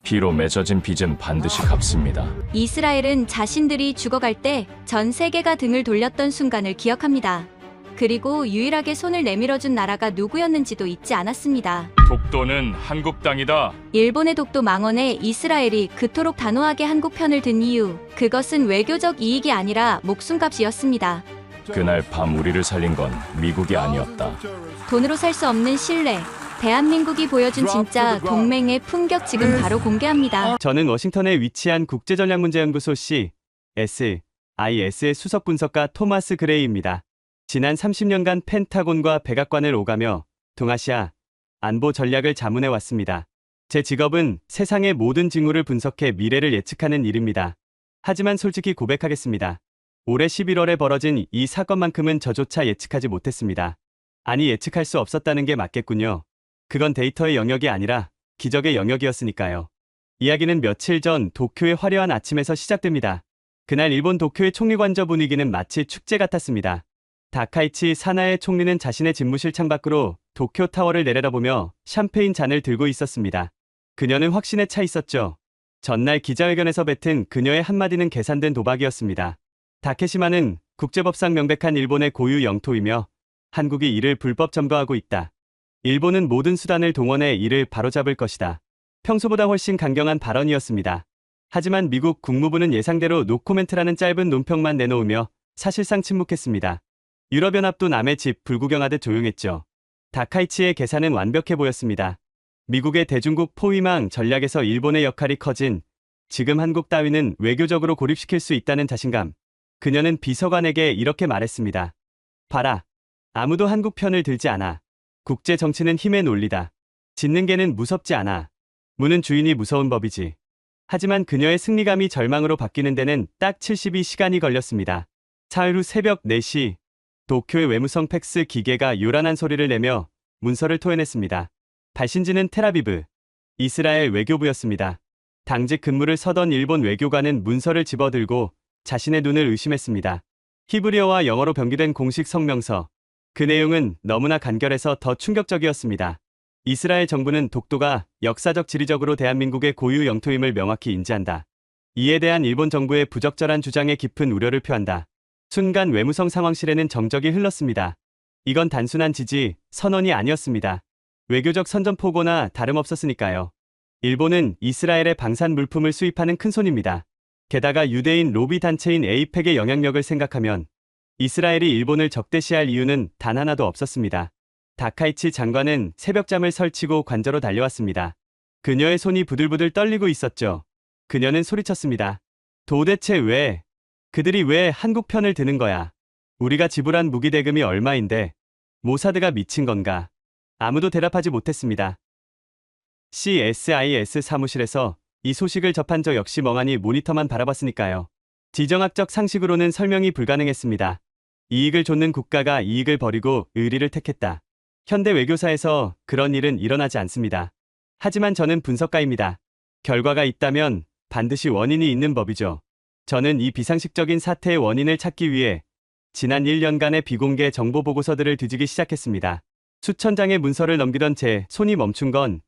피로 맺어진 빚은 반드시 갚습니다. 이스라엘은 자신들이 죽어갈 때 전 세계가 등을 돌렸던 순간을 기억합니다. 그리고 유일하게 손을 내밀어준 나라가 누구였는지도 잊지 않았습니다. 독도는 한국 땅이다. 일본의 독도 망언에 이스라엘이 그토록 단호하게 한국 편을 든 이유, 그것은 외교적 이익이 아니라 목숨값이었습니다. 그날 밤 우리를 살린 건 미국이 아니었다. 돈으로 살 수 없는 신뢰, 대한민국이 보여준 진짜 동맹의 품격 지금 바로 공개합니다. 저는 워싱턴에 위치한 국제전략문제연구소 CSIS의 수석 분석가 토마스 그레이입니다. 지난 30년간 펜타곤과 백악관을 오가며 동아시아 안보 전략을 자문해 왔습니다. 제 직업은 세상의 모든 징후를 분석해 미래를 예측하는 일입니다. 하지만 솔직히 고백하겠습니다. 올해 11월에 벌어진 이 사건만큼은 저조차 예측하지 못했습니다. 아니, 예측할 수 없었다는 게 맞겠군요. 그건 데이터의 영역이 아니라 기적의 영역이었으니까요. 이야기는 며칠 전 도쿄의 화려한 아침에서 시작됩니다. 그날 일본 도쿄의 총리관저 분위기는 마치 축제 같았습니다. 다카이치 사나의 총리는 자신의 집무실 창밖으로 도쿄타워를 내려다보며 샴페인 잔을 들고 있었습니다. 그녀는 확신에 차 있었죠. 전날 기자회견에서 뱉은 그녀의 한마디는 계산된 도박이었습니다. 다케시마는 국제법상 명백한 일본의 고유 영토이며 한국이 이를 불법 점거하고 있다. 일본은 모든 수단을 동원해 이를 바로잡을 것이다. 평소보다 훨씬 강경한 발언이었습니다. 하지만 미국 국무부는 예상대로 노코멘트라는 짧은 논평만 내놓으며 사실상 침묵했습니다. 유럽연합도 남의 집 불구경하듯 조용했죠. 다카이치의 계산은 완벽해 보였습니다. 미국의 대중국 포위망 전략에서 일본의 역할이 커진 지금 한국 따위는 외교적으로 고립시킬 수 있다는 자신감. 그녀는 비서관에게 이렇게 말했습니다. 봐라. 아무도 한국 편을 들지 않아. 국제 정치는 힘의 논리다. 짖는 개는 무섭지 않아. 무는 주인이 무서운 법이지. 하지만 그녀의 승리감이 절망으로 바뀌는 데는 딱 72시간이 걸렸습니다. 사흘 후 새벽 4시, 도쿄의 외무성 팩스 기계가 요란한 소리를 내며 문서를 토해냈습니다. 발신지는 텔아비브, 이스라엘 외교부였습니다. 당직 근무를 서던 일본 외교관은 문서를 집어들고 자신의 눈을 의심했습니다. 히브리어와 영어로 변기된 공식 성명서. 그 내용은 너무나 간결해서 더 충격적이었습니다. 이스라엘 정부는 독도가 역사적 지리적으로 대한민국의 고유 영토임을 명확히 인지한다. 이에 대한 일본 정부의 부적절한 주장에 깊은 우려를 표한다. 순간 외무성 상황실에는 정적이 흘렀습니다. 이건 단순한 지지, 선언이 아니었습니다. 외교적 선전포고나 다름없었으니까요. 일본은 이스라엘의 방산 물품을 수입하는 큰손입니다. 게다가 유대인 로비 단체인 에이펙의 영향력을 생각하면 이스라엘이 일본을 적대시할 이유는 단 하나도 없었습니다. 다카이치 장관은 새벽잠을 설치고 관저로 달려왔습니다. 그녀의 손이 부들부들 떨리고 있었죠. 그녀는 소리쳤습니다. 도대체 왜? 그들이 왜 한국 편을 드는 거야? 우리가 지불한 무기 대금이 얼마인데? 모사드가 미친 건가? 아무도 대답하지 못했습니다. CSIS 사무실에서 이 소식을 접한 저 역시 멍하니 모니터만 바라봤으니까요. 지정학적 상식으로는 설명이 불가능했습니다. 이익을 좇는 국가가 이익을 버리고 의리를 택했다. 현대 외교사에서 그런 일은 일어나지 않습니다. 하지만 저는 분석가입니다. 결과가 있다면 반드시 원인이 있는 법이죠. 저는 이 비상식적인 사태의 원인을 찾기 위해 지난 1년간의 비공개 정보 보고서들을 뒤지기 시작했습니다. 수천 장의 문서를 넘기던 제 손이 멈춘 건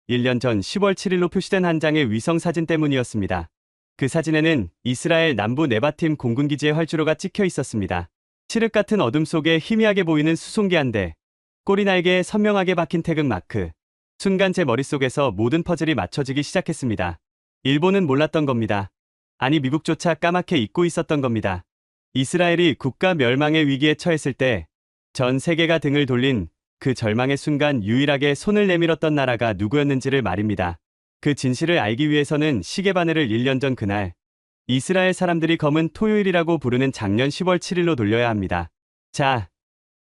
1년 전 10월 7일로 표시된 한 장의 위성 사진 때문이었습니다. 그 사진에는 이스라엘 남부 네바팀 공군기지의 활주로가 찍혀 있었습니다. 칠흑 같은 어둠 속에 희미하게 보이는 수송기 한 대, 꼬리날개에 선명하게 박힌 태극 마크. 순간 제 머릿속에서 모든 퍼즐이 맞춰지기 시작했습니다. 일본은 몰랐던 겁니다. 아니, 미국조차 까맣게 잊고 있었던 겁니다. 이스라엘이 국가 멸망의 위기에 처했을 때 전 세계가 등을 돌린 그 절망의 순간 유일하게 손을 내밀었던 나라가 누구였는지를 말입니다. 그 진실을 알기 위해서는 시계바늘을 1년 전 그날, 이스라엘 사람들이 검은 토요일이라고 부르는 작년 10월 7일로 돌려야 합니다. 자,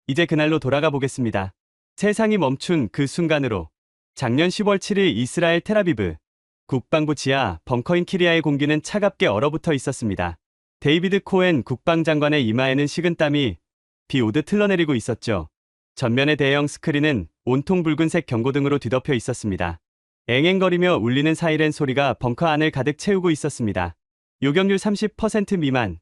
이제 그날로 돌아가 보겠습니다. 세상이 멈춘 그 순간으로. 작년 10월 7일 이스라엘 텔아비브. 국방부 지하 벙커인 키리아의 공기는 차갑게 얼어붙어 있었습니다. 데이비드 코엔 국방장관의 이마에는 식은땀이 비 오듯 흘러내리고 있었죠. 전면의 대형 스크린은 온통 붉은색 경고등으로 뒤덮여 있었습니다. 앵앵거리며 울리는 사이렌 소리가 벙커 안을 가득 채우고 있었습니다. 요격률 30% 미만.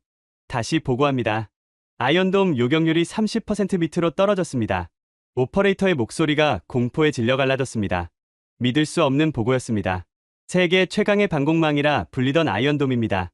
다시 보고합니다. 아이언돔 요격률이 30% 밑으로 떨어졌습니다. 오퍼레이터의 목소리가 공포에 질려 갈라졌습니다. 믿을 수 없는 보고였습니다. 세계 최강의 방공망이라 불리던 아이언돔입니다.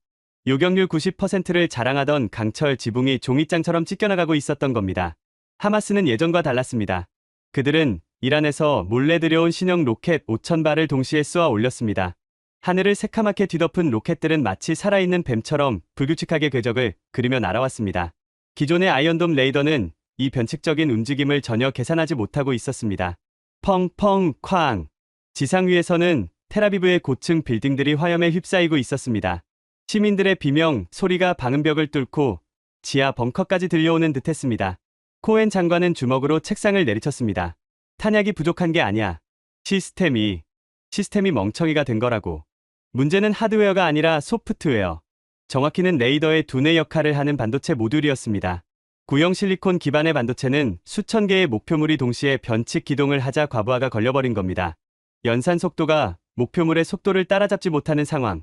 요격률 90%를 자랑하던 강철 지붕이 종이장처럼 찢겨나가고 있었던 겁니다. 하마스는 예전과 달랐습니다. 그들은 이란에서 몰래 들여온 신형 로켓 5,000발을 동시에 쏘아 올렸습니다. 하늘을 새카맣게 뒤덮은 로켓들은 마치 살아있는 뱀처럼 불규칙하게 궤적을 그리며 날아왔습니다. 기존의 아이언돔 레이더는 이 변칙적인 움직임을 전혀 계산하지 못하고 있었습니다. 펑펑 쾅. 지상 위에서는 텔아비브의 고층 빌딩들이 화염에 휩싸이고 있었습니다. 시민들의 비명 소리가 방음벽을 뚫고 지하 벙커까지 들려오는 듯했습니다. 코엔 장관은 주먹으로 책상을 내리쳤습니다. 탄약이 부족한 게 아니야. 시스템이 멍청이가 된 거라고. 문제는 하드웨어가 아니라 소프트웨어. 정확히는 레이더의 두뇌 역할을 하는 반도체 모듈이었습니다. 구형 실리콘 기반의 반도체는 수천 개의 목표물이 동시에 변칙 기동을 하자 과부하가 걸려버린 겁니다. 연산 속도가 목표물의 속도를 따라잡지 못하는 상황.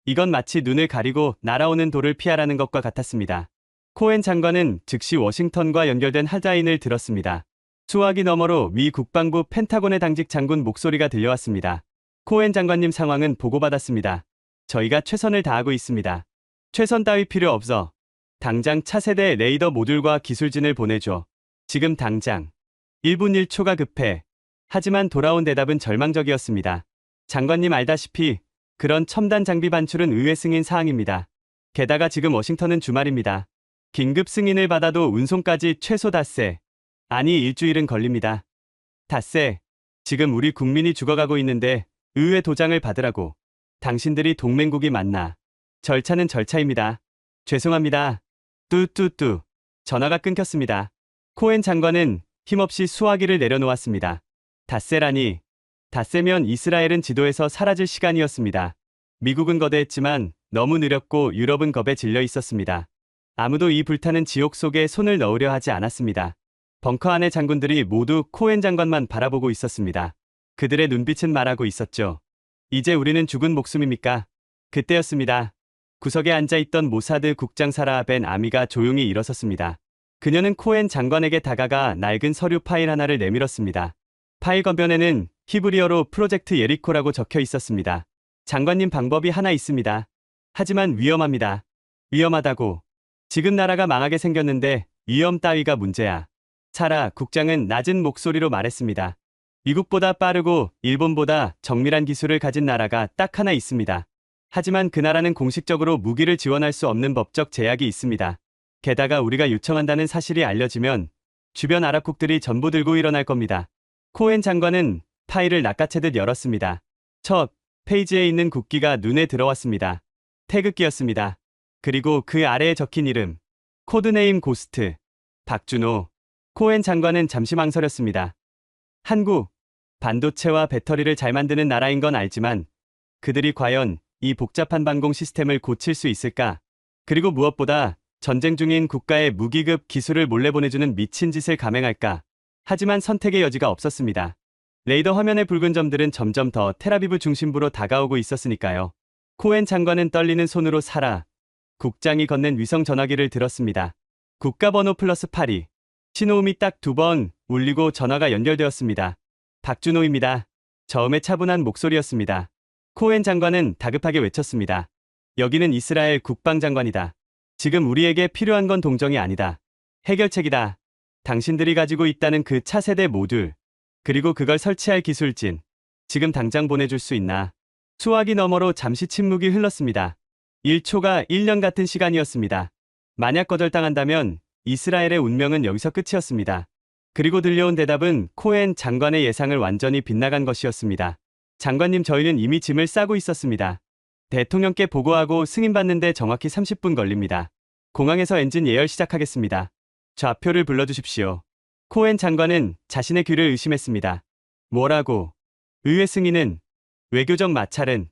이건 마치 눈을 가리고 날아오는 돌을 피하라는 것과 같았습니다. 코엔 장관은 즉시 워싱턴과 연결된 핫라인을 들었습니다. 수화기 너머로 미 국방부 펜타곤의 당직 장군 목소리가 들려왔습니다. 코엔 장관님 상황은 보고받았습니다. 저희가 최선을 다하고 있습니다. 최선 따위 필요 없어. 당장 차세대 레이더 모듈과 기술진을 보내줘. 지금 당장. 1분 1초가 급해. 하지만 돌아온 대답은 절망적이었습니다. 장관님 알다시피 그런 첨단 장비 반출은 의회 승인 사항입니다. 게다가 지금 워싱턴은 주말입니다. 긴급 승인을 받아도 운송까지 최소 닷새, 아니 일주일은 걸립니다. 닷새, 지금 우리 국민이 죽어가고 있는데 의회 도장을 받으라고. 당신들이 동맹국이 맞나. 절차는 절차입니다. 죄송합니다. 뚜뚜뚜. 전화가 끊겼습니다. 코엔 장관은 힘없이 수화기를 내려놓았습니다. 닷새라니. 닷새면 이스라엘은 지도에서 사라질 시간이었습니다. 미국은 거대했지만 너무 느렸고 유럽은 겁에 질려 있었습니다. 아무도 이 불타는 지옥 속에 손을 넣으려 하지 않았습니다. 벙커 안의 장군들이 모두 코엔 장관만 바라보고 있었습니다. 그들의 눈빛은 말하고 있었죠. 이제 우리는 죽은 목숨입니까? 그때였습니다. 구석에 앉아있던 모사드 국장 사라 벤 아미가 조용히 일어섰습니다. 그녀는 코엔 장관에게 다가가 낡은 서류 파일 하나를 내밀었습니다. 파일 겉면에는 히브리어로 프로젝트 예리코라고 적혀 있었습니다. 장관님 방법이 하나 있습니다. 하지만 위험합니다. 위험하다고. 지금 나라가 망하게 생겼는데 위험 따위가 문제야. 사라 국장은 낮은 목소리로 말했습니다. 미국보다 빠르고 일본보다 정밀한 기술을 가진 나라가 딱 하나 있습니다. 하지만 그 나라는 공식적으로 무기를 지원할 수 없는 법적 제약이 있습니다. 게다가 우리가 요청한다는 사실이 알려지면 주변 아랍국들이 전부 들고 일어날 겁니다. 코엔 장관은 파일을 낚아채듯 열었습니다. 첫 페이지에 있는 국기가 눈에 들어왔습니다. 태극기였습니다. 그리고 그 아래에 적힌 이름. 코드네임 고스트. 박준호. 코엔 장관은 잠시 망설였습니다. 한국. 반도체와 배터리를 잘 만드는 나라인 건 알지만 그들이 과연 이 복잡한 방공 시스템을 고칠 수 있을까? 그리고 무엇보다 전쟁 중인 국가의 무기급 기술을 몰래 보내주는 미친 짓을 감행할까? 하지만 선택의 여지가 없었습니다. 레이더 화면의 붉은 점들은 점점 더 텔아비브 중심부로 다가오고 있었으니까요. 코엔 장관은 떨리는 손으로 사라 국장이 건넨 위성 전화기를 들었습니다. 국가번호 +82. 신호음이 딱 2번 울리고 전화가 연결되었습니다. 박준호입니다. 저음의 차분한 목소리였습니다. 코엔 장관은 다급하게 외쳤습니다. 여기는 이스라엘 국방장관이다. 지금 우리에게 필요한 건 동정이 아니다. 해결책이다. 당신들이 가지고 있다는 그 차세대 모듈, 그리고 그걸 설치할 기술진. 지금 당장 보내줄 수 있나? 수화기 너머로 잠시 침묵이 흘렀습니다. 1초가 1년 같은 시간이었습니다. 만약 거절당한다면 이스라엘의 운명은 여기서 끝이었습니다. 그리고 들려온 대답은 코엔 장관의 예상을 완전히 빗나간 것이었습니다. 장관님, 저희는 이미 짐을 싸고 있었습니다. 대통령께 보고하고 승인받는데 정확히 30분 걸립니다. 공항에서 엔진 예열 시작하겠습니다. 좌표를 불러주십시오. 코엔 장관은 자신의 귀를 의심했습니다. 뭐라고? 의회 승인은? 외교적 마찰은?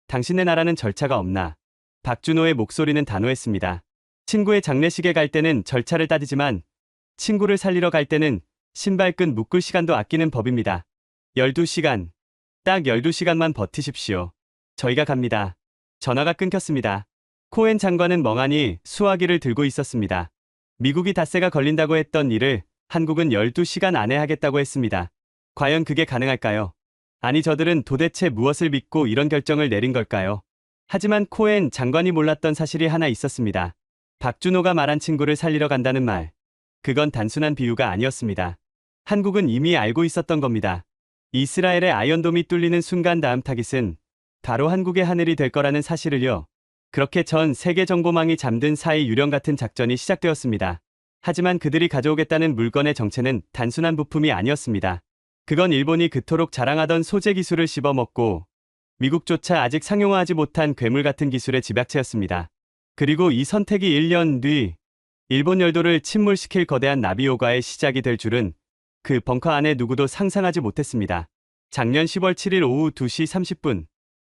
당신의 나라는 절차가 없나? 박준호의 목소리는 단호했습니다. 친구의 장례식에 갈 때는 절차를 따지지만 친구를 살리러 갈 때는 신발끈 묶을 시간도 아끼는 법입니다. 12시간. 딱 12시간만 버티십시오. 저희가 갑니다. 전화가 끊겼습니다. 코엔 장관은 멍하니 수화기를 들고 있었습니다. 미국이 닷새가 걸린다고 했던 일을 한국은 12시간 안에 하겠다고 했습니다. 과연 그게 가능할까요? 아니 저들은 도대체 무엇을 믿고 이런 결정을 내린 걸까요? 하지만 코엔 장관이 몰랐던 사실이 하나 있었습니다. 박준호가 말한 친구를 살리러 간다는 말. 그건 단순한 비유가 아니었습니다. 한국은 이미 알고 있었던 겁니다. 이스라엘의 아이언돔이 뚫리는 순간 다음 타깃은 바로 한국의 하늘이 될 거라는 사실을요. 그렇게 전 세계 정보망이 잠든 사이 유령 같은 작전이 시작되었습니다. 하지만 그들이 가져오겠다는 물건의 정체는 단순한 부품이 아니었습니다. 그건 일본이 그토록 자랑하던 소재 기술을 씹어먹고 미국조차 아직 상용화하지 못한 괴물 같은 기술의 집약체였습니다. 그리고 이 선택이 1년 뒤 일본 열도를 침몰시킬 거대한 나비효과의 시작이 될 줄은 그 벙커 안에 누구도 상상하지 못했습니다. 작년 10월 7일 오후 2시 30분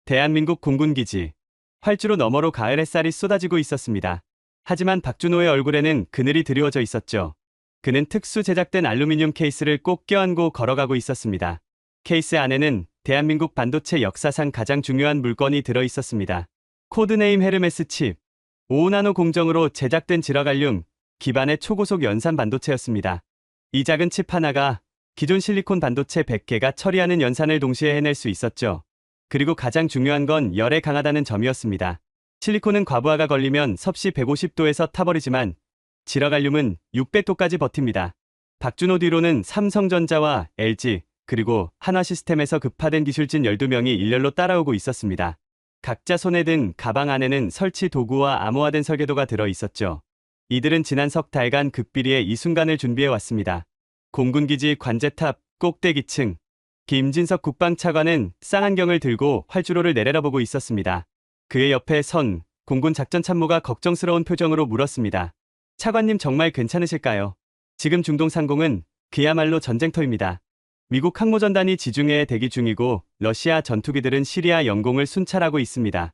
대한민국 공군기지 활주로 너머로 가을 햇살이 쏟아지고 있었습니다. 하지만 박준호의 얼굴에는 그늘이 드리워져 있었죠. 그는 특수 제작된 알루미늄 케이스를 꼭 껴안고 걸어가고 있었습니다. 케이스 안에는 대한민국 반도체 역사상 가장 중요한 물건이 들어 있었습니다. 코드네임 헤르메스 칩. 5나노 공정으로 제작된 지러갈륨 기반의 초고속 연산 반도체였습니다. 이 작은 칩 하나가 기존 실리콘 반도체 100개가 처리하는 연산을 동시에 해낼 수 있었죠. 그리고 가장 중요한 건 열에 강하다는 점이었습니다. 실리콘은 과부하가 걸리면 섭씨 150도에서 타버리지만 지러갈륨은 600도까지 버팁니다. 박준호 뒤로는 삼성전자와 LG 그리고 한화시스템에서 급파된 기술진 12명이 일렬로 따라오고 있었습니다. 각자 손에 든 가방 안에는 설치 도구와 암호화된 설계도가 들어 있었죠. 이들은 지난 석 달간 극비리에 이 순간을 준비해 왔습니다. 공군기지 관제탑 꼭대기층 김진석 국방차관은 쌍안경을 들고 활주로를 내려다보고 있었습니다. 그의 옆에 선 공군 작전참모가 걱정스러운 표정으로 물었습니다. 차관님 정말 괜찮으실까요? 지금 중동 상공은 그야말로 전쟁터입니다. 미국 항모전단이 지중해에 대기 중이고 러시아 전투기들은 시리아 영공을 순찰하고 있습니다.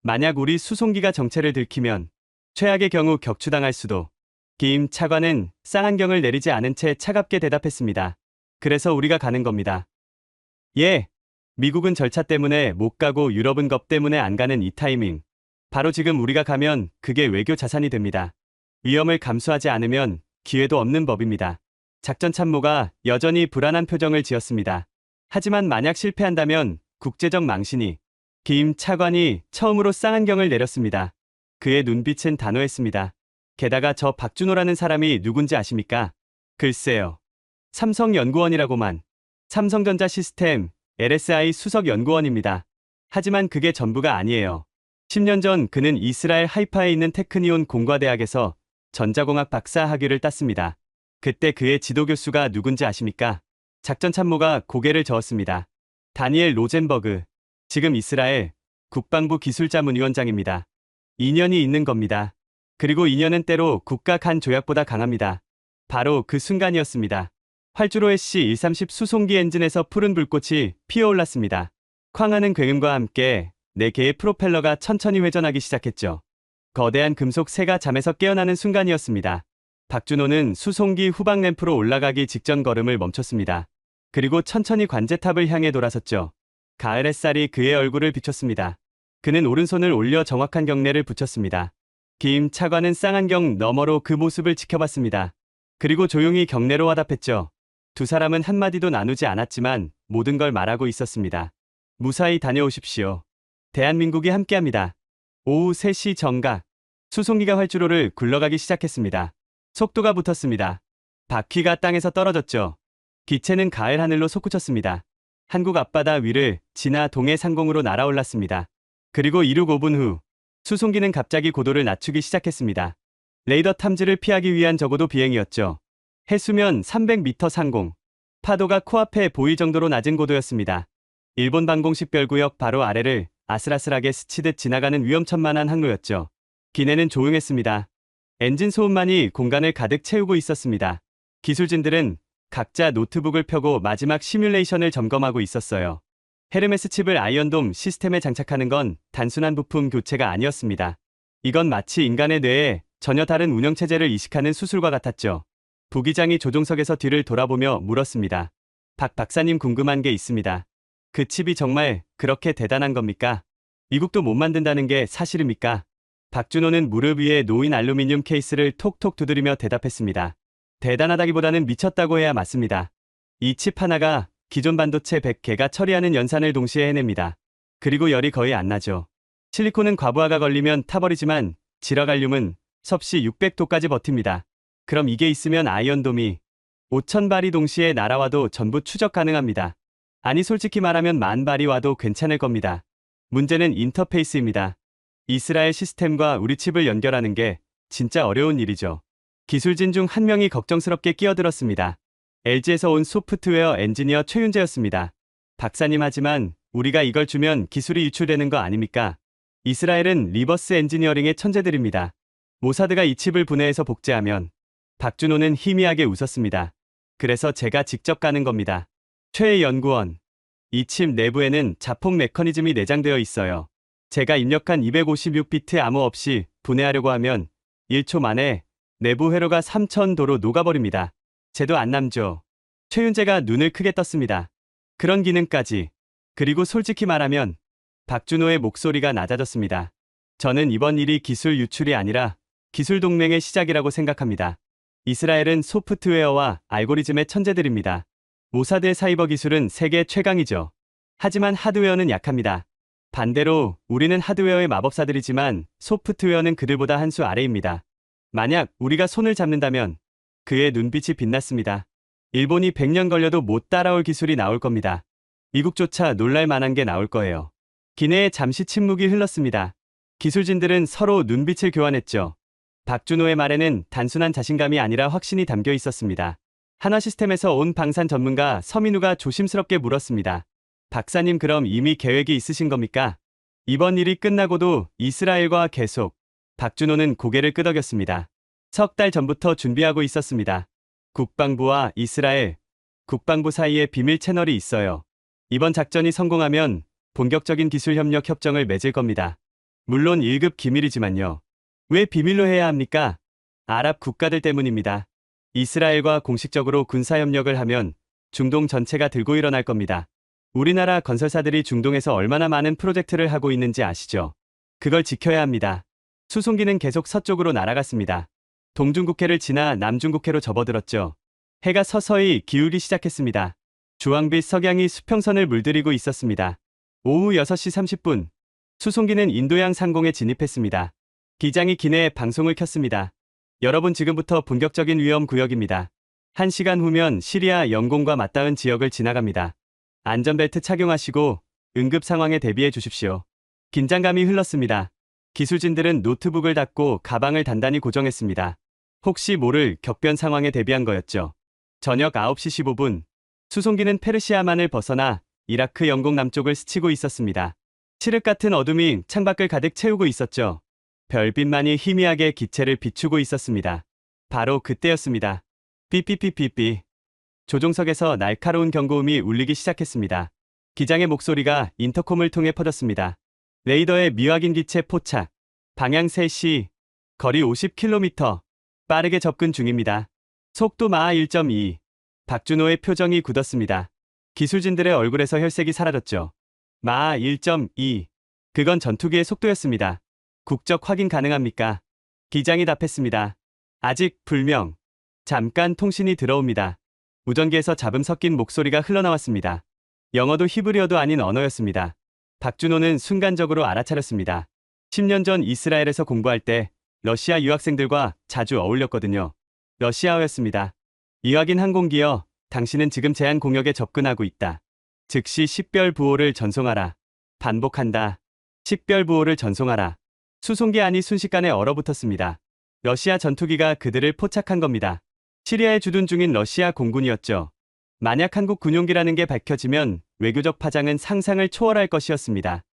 만약 우리 수송기가 정체를 들키면 최악의 경우 격추당할 수도. 김 차관은 쌍안경을 내리지 않은 채 차갑게 대답했습니다. 그래서 우리가 가는 겁니다. 예. 미국은 절차 때문에 못 가고 유럽은 겁 때문에 안 가는 이 타이밍. 바로 지금 우리가 가면 그게 외교 자산이 됩니다. 위험을 감수하지 않으면 기회도 없는 법입니다. 작전참모가 여전히 불안한 표정을 지었습니다. 하지만 만약 실패한다면 국제적 망신이. 김 차관이 처음으로 쌍안경을 내렸습니다. 그의 눈빛은 단호했습니다. 게다가 저 박준호라는 사람이 누군지 아십니까? 글쎄요. 삼성연구원이라고만. 삼성전자 시스템 LSI 수석연구원입니다. 하지만 그게 전부가 아니에요. 10년 전 그는 이스라엘 하이파에 있는 테크니온 공과대학에서 전자공학 박사 학위를 땄습니다. 그때 그의 지도교수가 누군지 아십니까? 작전참모가 고개를 저었습니다. 다니엘 로젠버그. 지금 이스라엘 국방부 기술자문위원장입니다. 인연이 있는 겁니다. 그리고 인연은 때로 국가 간 조약보다 강합니다. 바로 그 순간이었습니다. 활주로 SC-130 수송기 엔진에서 푸른 불꽃이 피어올랐습니다. 쾅하는 굉음과 함께 4개의 프로펠러가 천천히 회전하기 시작했죠. 거대한 금속 새가 잠에서 깨어나는 순간이었습니다. 박준호는 수송기 후방 램프로 올라가기 직전 걸음을 멈췄습니다. 그리고 천천히 관제탑을 향해 돌아섰죠. 가을 햇살이 그의 얼굴을 비췄습니다. 그는 오른손을 올려 정확한 경례를 붙였습니다. 김 차관은 쌍안경 너머로 그 모습을 지켜봤습니다. 그리고 조용히 경례로 화답했죠. 두 사람은 한마디도 나누지 않았지만 모든 걸 말하고 있었습니다. 무사히 다녀오십시오. 대한민국이 함께합니다. 오후 3시 정각. 수송기가 활주로를 굴러가기 시작했습니다. 속도가 붙었습니다. 바퀴가 땅에서 떨어졌죠. 기체는 가을 하늘로 솟구쳤습니다. 한국 앞바다 위를 지나 동해 상공으로 날아올랐습니다. 그리고 이륙 5분 후 수송기는 갑자기 고도를 낮추기 시작했습니다. 레이더 탐지를 피하기 위한 적어도 비행이었죠. 해수면 300m 상공. 파도가 코앞에 보일 정도로 낮은 고도였습니다. 일본 방공 식별구역 바로 아래를 아슬아슬하게 스치듯 지나가는 위험천만한 항로였죠. 기내는 조용했습니다. 엔진 소음만이 공간을 가득 채우고 있었습니다. 기술진들은 각자 노트북을 펴고 마지막 시뮬레이션을 점검하고 있었어요. 헤르메스 칩을 아이언돔 시스템에 장착하는 건 단순한 부품 교체가 아니었습니다. 이건 마치 인간의 뇌에 전혀 다른 운영체제를 이식하는 수술과 같았죠. 부기장이 조종석에서 뒤를 돌아보며 물었습니다. 박 박사님 궁금한 게 있습니다. 그 칩이 정말 그렇게 대단한 겁니까? 미국도 못 만든다는 게 사실입니까? 박준호는 무릎 위에 놓인 알루미늄 케이스를 톡톡 두드리며 대답했습니다. 대단하다기보다는 미쳤다고 해야 맞습니다. 이 칩 하나가 기존 반도체 100개가 처리하는 연산을 동시에 해냅니다. 그리고 열이 거의 안 나죠. 실리콘은 과부하가 걸리면 타버리지만 지라갈륨은 섭씨 600도까지 버팁니다. 그럼 이게 있으면 아이언돔이 5,000발이 동시에 날아와도 전부 추적 가능합니다. 아니 솔직히 말하면 10,000발이 와도 괜찮을 겁니다. 문제는 인터페이스입니다. 이스라엘 시스템과 우리 칩을 연결하는 게 진짜 어려운 일이죠. 기술진 중 한 명이 걱정스럽게 끼어들었습니다. LG에서 온 소프트웨어 엔지니어 최윤재였습니다. 박사님 하지만 우리가 이걸 주면 기술이 유출되는 거 아닙니까? 이스라엘은 리버스 엔지니어링의 천재들입니다. 모사드가 이 칩을 분해해서 복제하면 박준호는 희미하게 웃었습니다. 그래서 제가 직접 가는 겁니다. 최 연구원. 이 칩 내부에는 자폭 메커니즘이 내장되어 있어요. 제가 입력한 256비트 암호 없이 분해하려고 하면 1초 만에 내부 회로가 3,000도로 녹아버립니다. 쟤도 안 남죠. 최윤재가 눈을 크게 떴습니다. 그런 기능까지. 그리고 솔직히 말하면 박준호의 목소리가 낮아졌습니다. 저는 이번 일이 기술 유출이 아니라 기술 동맹의 시작이라고 생각합니다. 이스라엘은 소프트웨어와 알고리즘의 천재들입니다. 모사드의 사이버 기술은 세계 최강이죠. 하지만 하드웨어는 약합니다. 반대로 우리는 하드웨어의 마법사들이지만 소프트웨어는 그들보다 한 수 아래입니다. 만약 우리가 손을 잡는다면 그의 눈빛이 빛났습니다. 일본이 100년 걸려도 못 따라올 기술이 나올 겁니다. 미국조차 놀랄 만한 게 나올 거예요. 기내에 잠시 침묵이 흘렀습니다. 기술진들은 서로 눈빛을 교환했죠. 박준호의 말에는 단순한 자신감이 아니라 확신이 담겨 있었습니다. 한화시스템에서 온 방산 전문가 서민우가 조심스럽게 물었습니다. 박사님 그럼 이미 계획이 있으신 겁니까? 이번 일이 끝나고도 이스라엘과 계속. 박준호는 고개를 끄덕였습니다. 석 달 전부터 준비하고 있었습니다. 국방부와 이스라엘, 국방부 사이에 비밀 채널이 있어요. 이번 작전이 성공하면 본격적인 기술 협력 협정을 맺을 겁니다. 물론 1급 기밀이지만요. 왜 비밀로 해야 합니까? 아랍 국가들 때문입니다. 이스라엘과 공식적으로 군사협력을 하면 중동 전체가 들고 일어날 겁니다. 우리나라 건설사들이 중동에서 얼마나 많은 프로젝트를 하고 있는지 아시죠? 그걸 지켜야 합니다. 수송기는 계속 서쪽으로 날아갔습니다. 동중국해를 지나 남중국해로 접어들었죠. 해가 서서히 기울기 시작했습니다. 주황빛 석양이 수평선을 물들이고 있었습니다. 오후 6시 30분, 수송기는 인도양 상공에 진입했습니다. 기장이 기내에 방송을 켰습니다. 여러분 지금부터 본격적인 위험 구역입니다. 1시간 후면 시리아 영공과 맞닿은 지역을 지나갑니다. 안전벨트 착용하시고 응급 상황에 대비해 주십시오. 긴장감이 흘렀습니다. 기술진들은 노트북을 닫고 가방을 단단히 고정했습니다. 혹시 모를 격변 상황에 대비한 거였죠. 저녁 9시 15분, 수송기는 페르시아만을 벗어나 이라크 영공 남쪽을 스치고 있었습니다. 칠흑 같은 어둠이 창밖을 가득 채우고 있었죠. 별빛만이 희미하게 기체를 비추고 있었습니다. 바로 그때였습니다. 삐삐삐삐삐. 조종석에서 날카로운 경고음이 울리기 시작했습니다. 기장의 목소리가 인터콤을 통해 퍼졌습니다. 레이더의 미확인 기체 포착. 방향 3시. 거리 50km. 빠르게 접근 중입니다. 속도 마하 1.2. 박준호의 표정이 굳었습니다. 기술진들의 얼굴에서 혈색이 사라졌죠. 마하 1.2. 그건 전투기의 속도였습니다. 국적 확인 가능합니까? 기장이 답했습니다. 아직 불명. 잠깐 통신이 들어옵니다. 무전기에서 잡음 섞인 목소리가 흘러나왔습니다. 영어도 히브리어도 아닌 언어였습니다. 박준호는 순간적으로 알아차렸습니다. 10년 전 이스라엘에서 공부할 때 러시아 유학생들과 자주 어울렸거든요. 러시아어였습니다. 이확인 항공기여, 당신은 지금 제한 공역에 접근하고 있다. 즉시 식별 부호를 전송하라. 반복한다. 식별 부호를 전송하라. 수송기 안이 순식간에 얼어붙었습니다. 러시아 전투기가 그들을 포착한 겁니다. 시리아에 주둔 중인 러시아 공군이었죠. 만약 한국 군용기라는 게 밝혀지면 외교적 파장은 상상을 초월할 것이었습니다.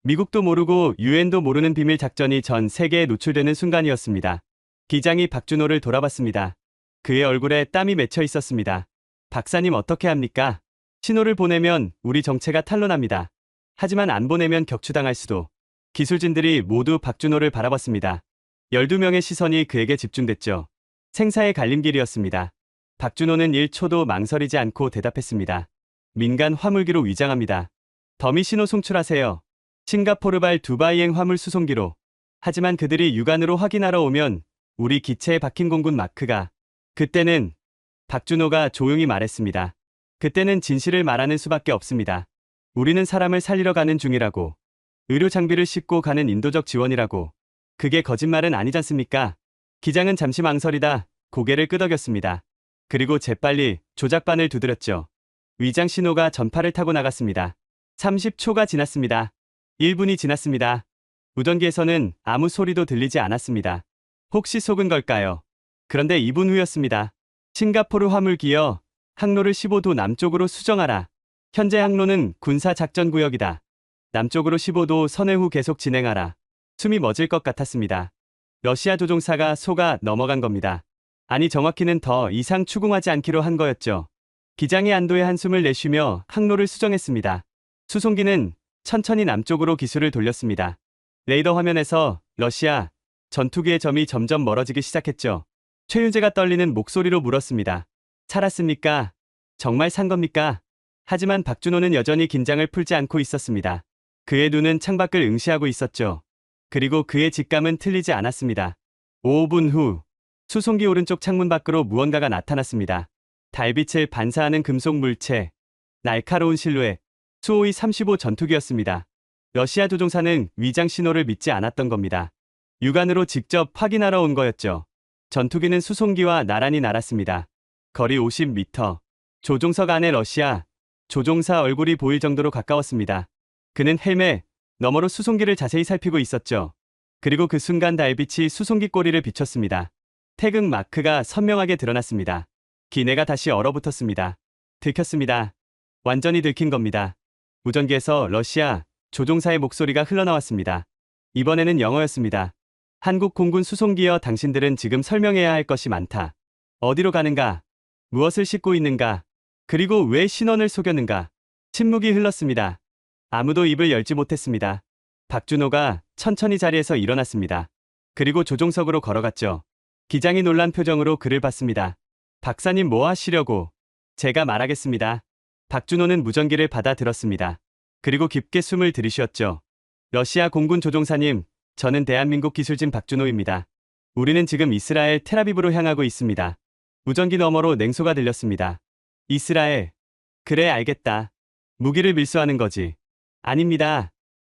미국도 모르고 유엔도 모르는 비밀 작전이 전 세계에 노출되는 순간이었습니다. 기장이 박준호를 돌아봤습니다. 그의 얼굴에 땀이 맺혀 있었습니다. 박사님 어떻게 합니까? 신호를 보내면 우리 정체가 탄로납니다. 하지만 안 보내면 격추당할 수도. 기술진들이 모두 박준호를 바라봤습니다. 12명의 시선이 그에게 집중됐죠. 생사의 갈림길이었습니다. 박준호는 1초도 망설이지 않고 대답했습니다. 민간 화물기로 위장합니다. 더미 신호 송출하세요. 싱가포르발 두바이행 화물 수송기로. 하지만 그들이 육안으로 확인하러 오면 우리 기체에 박힌 공군 마크가. 그때는 박준호가 조용히 말했습니다. 그때는 진실을 말하는 수밖에 없습니다. 우리는 사람을 살리러 가는 중이라고. 의료 장비를 싣고 가는 인도적 지원이라고. 그게 거짓말은 아니잖습니까? 기장은 잠시 망설이다 고개를 끄덕였습니다. 그리고 재빨리 조작반을 두드렸죠. 위장 신호가 전파를 타고 나갔습니다. 30초가 지났습니다. 1분이 지났습니다. 무전기에서는 아무 소리도 들리지 않았습니다. 혹시 속은 걸까요? 그런데 2분 후였습니다. 싱가포르 화물기여 항로를 15도 남쪽으로 수정하라. 현재 항로는 군사작전구역이다. 남쪽으로 15도 선회 후 계속 진행하라. 숨이 멎을 것 같았습니다. 러시아 조종사가 속아 넘어간 겁니다. 아니 정확히는 더 이상 추궁하지 않기로 한 거였죠. 기장이 안도의 한숨을 내쉬며 항로를 수정했습니다. 수송기는 천천히 남쪽으로 기술을 돌렸습니다. 레이더 화면에서 러시아 전투기의 점이 점점 멀어지기 시작했죠. 최유재가 떨리는 목소리로 물었습니다. 살았습니까? 정말 산 겁니까? 하지만 박준호는 여전히 긴장을 풀지 않고 있었습니다. 그의 눈은 창밖을 응시하고 있었죠. 그리고 그의 직감은 틀리지 않았습니다. 5분 후 수송기 오른쪽 창문 밖으로 무언가가 나타났습니다. 달빛을 반사하는 금속 물체, 날카로운 실루엣, 수호이 35 전투기였습니다. 러시아 조종사는 위장 신호를 믿지 않았던 겁니다. 육안으로 직접 확인하러 온 거였죠. 전투기는 수송기와 나란히 날았습니다. 거리 50m. 조종석 안에 러시아 조종사 얼굴이 보일 정도로 가까웠습니다. 그는 헬멧 너머로 수송기를 자세히 살피고 있었죠. 그리고 그 순간 달빛이 수송기 꼬리를 비췄습니다. 태극 마크가 선명하게 드러났습니다. 기내가 다시 얼어붙었습니다. 들켰습니다. 완전히 들킨 겁니다. 무전기에서 러시아 조종사의 목소리가 흘러나왔습니다. 이번에는 영어였습니다. 한국 공군 수송기여 당신들은 지금 설명해야 할 것이 많다. 어디로 가는가? 무엇을 싣고 있는가? 그리고 왜 신원을 속였는가? 침묵이 흘렀습니다. 아무도 입을 열지 못했습니다. 박준호가 천천히 자리에서 일어났습니다. 그리고 조종석으로 걸어갔죠. 기장이 놀란 표정으로 그를 봤습니다. 박사님 뭐 하시려고? 제가 말하겠습니다. 박준호는 무전기를 받아들었습니다. 그리고 깊게 숨을 들이쉬었죠. 러시아 공군 조종사님, 저는 대한민국 기술진 박준호입니다. 우리는 지금 이스라엘 텔아비브로 향하고 있습니다. 무전기 너머로 냉소가 들렸습니다. 이스라엘. 그래 알겠다. 무기를 밀수하는 거지. 아닙니다.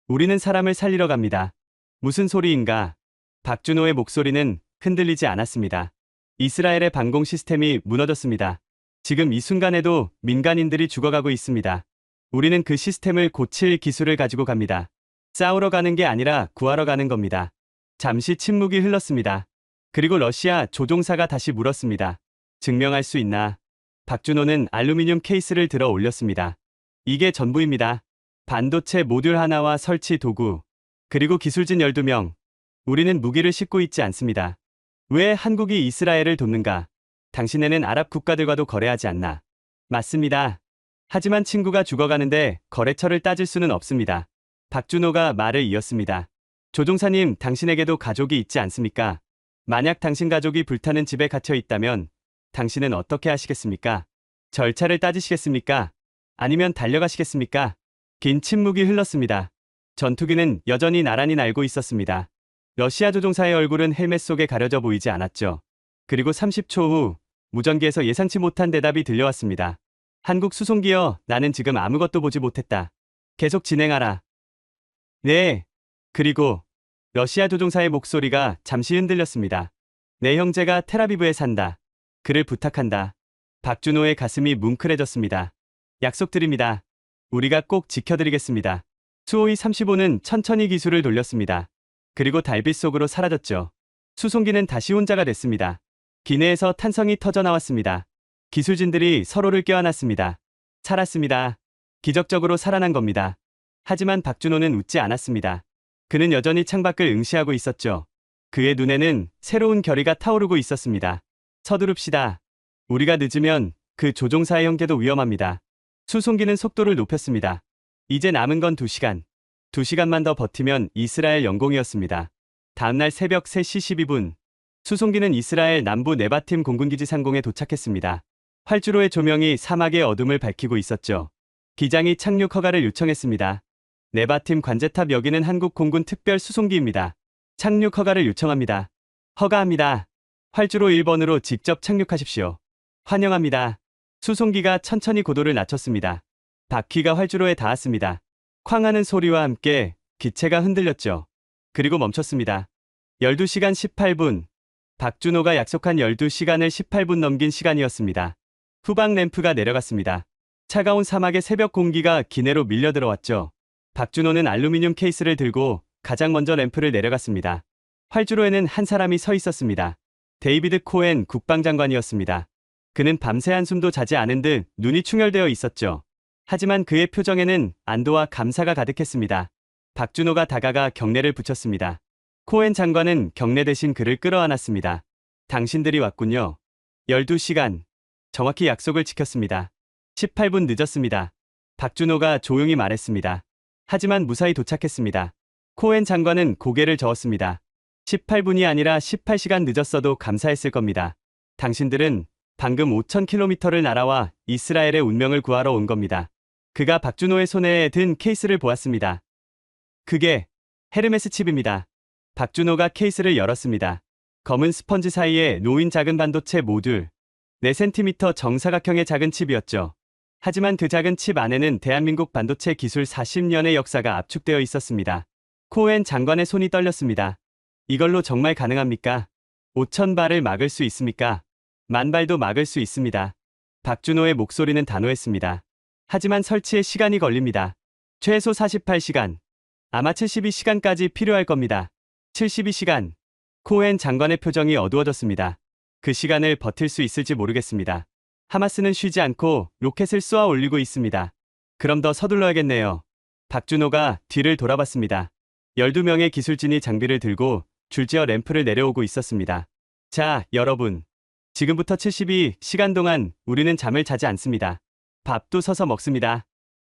우리는 사람을 살리러 갑니다. 무슨 소리인가? 박준호의 목소리는 흔들리지 않았습니다. 이스라엘의 방공 시스템이 무너졌습니다. 지금 이 순간에도 민간인들이 죽어가고 있습니다. 우리는 그 시스템을 고칠 기술을 가지고 갑니다. 싸우러 가는 게 아니라 구하러 가는 겁니다. 잠시 침묵이 흘렀습니다. 그리고 러시아 조종사가 다시 물었습니다. 증명할 수 있나? 박준호는 알루미늄 케이스를 들어 올렸습니다. 이게 전부입니다. 반도체 모듈 하나와 설치 도구, 그리고 기술진 12명. 우리는 무기를 싣고 있지 않습니다. 왜 한국이 이스라엘을 돕는가? 당신네는 아랍 국가들과도 거래하지 않나? 맞습니다. 하지만 친구가 죽어가는데 거래처를 따질 수는 없습니다. 박준호가 말을 이었습니다. 조종사님, 당신에게도 가족이 있지 않습니까? 만약 당신 가족이 불타는 집에 갇혀 있다면 당신은 어떻게 하시겠습니까? 절차를 따지시겠습니까? 아니면 달려가시겠습니까? 긴 침묵이 흘렀습니다. 전투기는 여전히 나란히 날고 있었습니다. 러시아 조종사의 얼굴은 헬멧 속에 가려져 보이지 않았죠. 그리고 30초 후 무전기에서 예상치 못한 대답이 들려왔습니다. 한국 수송기여, 나는 지금 아무것도 보지 못했다. 계속 진행하라. 네. 그리고 러시아 조종사의 목소리가 잠시 흔들렸습니다. 내 형제가 텔아비브에 산다. 그를 부탁한다. 박준호의 가슴이 뭉클해졌습니다. 약속드립니다. 우리가 꼭 지켜드리겠습니다. 수호이 35는 천천히 기술을 돌렸습니다. 그리고 달빛 속으로 사라졌죠. 수송기는 다시 혼자가 됐습니다. 기내에서 탄성이 터져 나왔습니다. 기술진들이 서로를 껴안았습니다. 살았습니다. 기적적으로 살아난 겁니다. 하지만 박준호는 웃지 않았습니다. 그는 여전히 창밖을 응시하고 있었죠. 그의 눈에는 새로운 결의가 타오르고 있었습니다. 서두릅시다. 우리가 늦으면 그 조종사의 형제도 위험합니다. 수송기는 속도를 높였습니다. 이제 남은 건 2시간. 2시간만 더 버티면 이스라엘 영공이었습니다. 다음날 새벽 3시 12분. 수송기는 이스라엘 남부 네바팀 공군기지 상공에 도착했습니다. 활주로의 조명이 사막의 어둠을 밝히고 있었죠. 기장이 착륙 허가를 요청했습니다. 네바팀 관제탑 여기는 한국 공군 특별 수송기입니다. 착륙 허가를 요청합니다. 허가합니다. 활주로 1번으로 직접 착륙하십시오. 환영합니다. 수송기가 천천히 고도를 낮췄습니다. 바퀴가 활주로에 닿았습니다. 쾅 하는 소리와 함께 기체가 흔들렸죠. 그리고 멈췄습니다. 12시간 18분. 박준호가 약속한 12시간을 18분 넘긴 시간이었습니다. 후방 램프가 내려갔습니다. 차가운 사막의 새벽 공기가 기내로 밀려 들어왔죠. 박준호는 알루미늄 케이스를 들고 가장 먼저 램프를 내려갔습니다. 활주로에는 한 사람이 서 있었습니다. 데이비드 코엔 국방장관이었습니다. 그는 밤새 한숨도 자지 않은 듯 눈이 충혈되어 있었죠. 하지만 그의 표정에는 안도와 감사가 가득했습니다. 박준호가 다가가 경례를 붙였습니다. 코엔 장관은 경례 대신 그를 끌어안았습니다. 당신들이 왔군요. 12시간. 정확히 약속을 지켰습니다. 18분 늦었습니다. 박준호가 조용히 말했습니다. 하지만 무사히 도착했습니다. 코엔 장관은 고개를 저었습니다. 18분이 아니라 18시간 늦었어도 감사했을 겁니다. 당신들은 방금 5,000km를 날아와 이스라엘의 운명을 구하러 온 겁니다. 그가 박준호의 손에 든 케이스를 보았습니다. 그게 헤르메스 칩입니다. 박준호가 케이스를 열었습니다. 검은 스펀지 사이에 놓인 작은 반도체 모듈. 4cm 정사각형의 작은 칩이었죠. 하지만 그 작은 칩 안에는 대한민국 반도체 기술 40년의 역사가 압축되어 있었습니다. 코엔 장관의 손이 떨렸습니다. 이걸로 정말 가능합니까? 5,000발을 막을 수 있습니까? 10,000발도 막을 수 있습니다. 박준호의 목소리는 단호했습니다. 하지만 설치에 시간이 걸립니다. 최소 48시간. 아마 72시간까지 필요할 겁니다. 72시간. 코엔 장관의 표정이 어두워졌습니다. 그 시간을 버틸 수 있을지 모르겠습니다. 하마스는 쉬지 않고 로켓을 쏘아 올리고 있습니다. 그럼 더 서둘러야겠네요. 박준호가 뒤를 돌아봤습니다. 12명의 기술진이 장비를 들고 줄지어 램프를 내려오고 있었습니다. 자, 여러분. 지금부터 72시간 동안 우리는 잠을 자지 않습니다. 밥도 서서 먹습니다.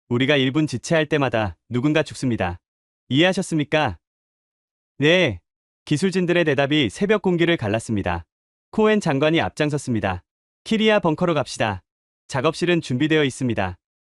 우리가 1분 지체할 때마다 누군가 죽습니다. 이해하셨습니까? 네. 기술진들의 대답이 새벽 공기를 갈랐습니다. 코엔 장관이 앞장섰습니다. 키리아 벙커로 갑시다. 작업실은 준비되어 있습니다.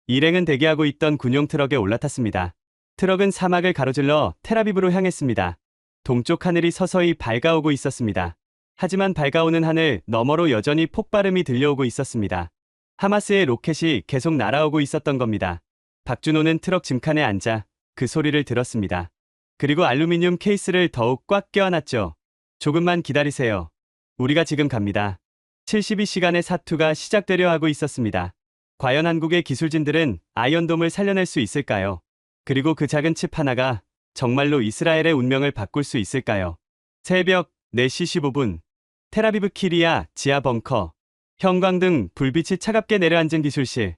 일행은 대기하고 있던 군용 트럭에 올라탔습니다. 트럭은 사막을 가로질러 텔아비브로 향했습니다. 동쪽 하늘이 서서히 밝아오고 있었습니다. 하지만 밝아오는 하늘 너머로 여전히 폭발음이 들려오고 있었습니다. 하마스의 로켓이 계속 날아오고 있었던 겁니다. 박준호는 트럭 짐칸에 앉아 그 소리를 들었습니다. 그리고 알루미늄 케이스를 더욱 꽉 껴안았죠. 조금만 기다리세요. 우리가 지금 갑니다. 72시간의 사투가 시작되려 하고 있었습니다. 과연 한국의 기술진들은 아이언돔을 살려낼 수 있을까요? 그리고 그 작은 칩 하나가 정말로 이스라엘의 운명을 바꿀 수 있을까요? 새벽 4시 15분. 텔아비브 키리아 지하 벙커. 형광등 불빛이 차갑게 내려앉은 기술실.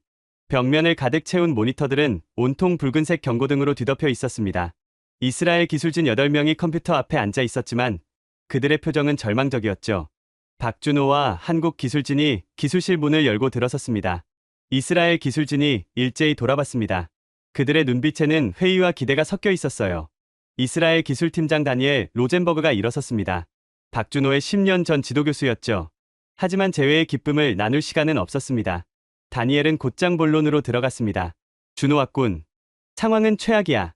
벽면을 가득 채운 모니터들은 온통 붉은색 경고등으로 뒤덮여 있었습니다. 이스라엘 기술진 8명이 컴퓨터 앞에 앉아 있었지만 그들의 표정은 절망적이었죠. 박준호와 한국 기술진이 기술실 문을 열고 들어섰습니다. 이스라엘 기술진이 일제히 돌아봤습니다. 그들의 눈빛에는 회의와 기대가 섞여 있었어요. 이스라엘 기술팀장 다니엘 로젠버그가 일어섰습니다. 박준호의 10년 전 지도교수였죠. 하지만 재회의 기쁨을 나눌 시간은 없었습니다. 다니엘은 곧장 본론으로 들어갔습니다. 준호 왔군. 상황은 최악이야.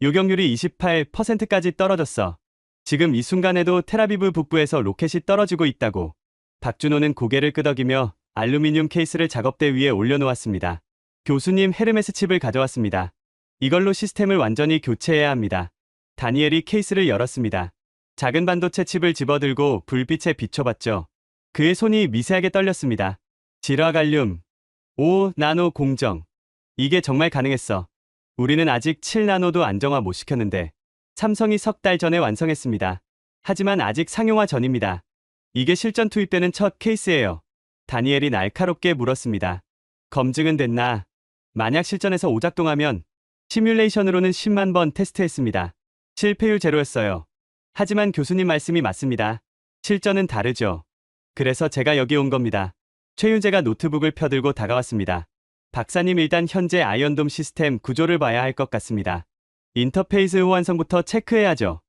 요격률이 28%까지 떨어졌어. 지금 이 순간에도 텔아비브 북부에서 로켓이 떨어지고 있다고. 박준호는 고개를 끄덕이며 알루미늄 케이스를 작업대 위에 올려놓았습니다. 교수님 헤르메스 칩을 가져왔습니다. 이걸로 시스템을 완전히 교체해야 합니다. 다니엘이 케이스를 열었습니다. 작은 반도체 칩을 집어들고 불빛에 비춰봤죠. 그의 손이 미세하게 떨렸습니다. 질화갈륨 5나노 공정. 이게 정말 가능했어. 우리는 아직 7나노도 안정화 못 시켰는데 삼성이 석 달 전에 완성했습니다. 하지만 아직 상용화 전입니다. 이게 실전 투입되는 첫 케이스예요. 다니엘이 날카롭게 물었습니다. 검증은 됐나? 만약 실전에서 오작동하면 시뮬레이션으로는 10만 번 테스트했습니다. 실패율 제로였어요. 하지만 교수님 말씀이 맞습니다. 실전은 다르죠. 그래서 제가 여기 온 겁니다. 최윤재가 노트북을 펴들고 다가왔습니다. 박사님 일단 현재 아이언돔 시스템 구조를 봐야 할 것 같습니다. 인터페이스 호환성부터 체크해야죠.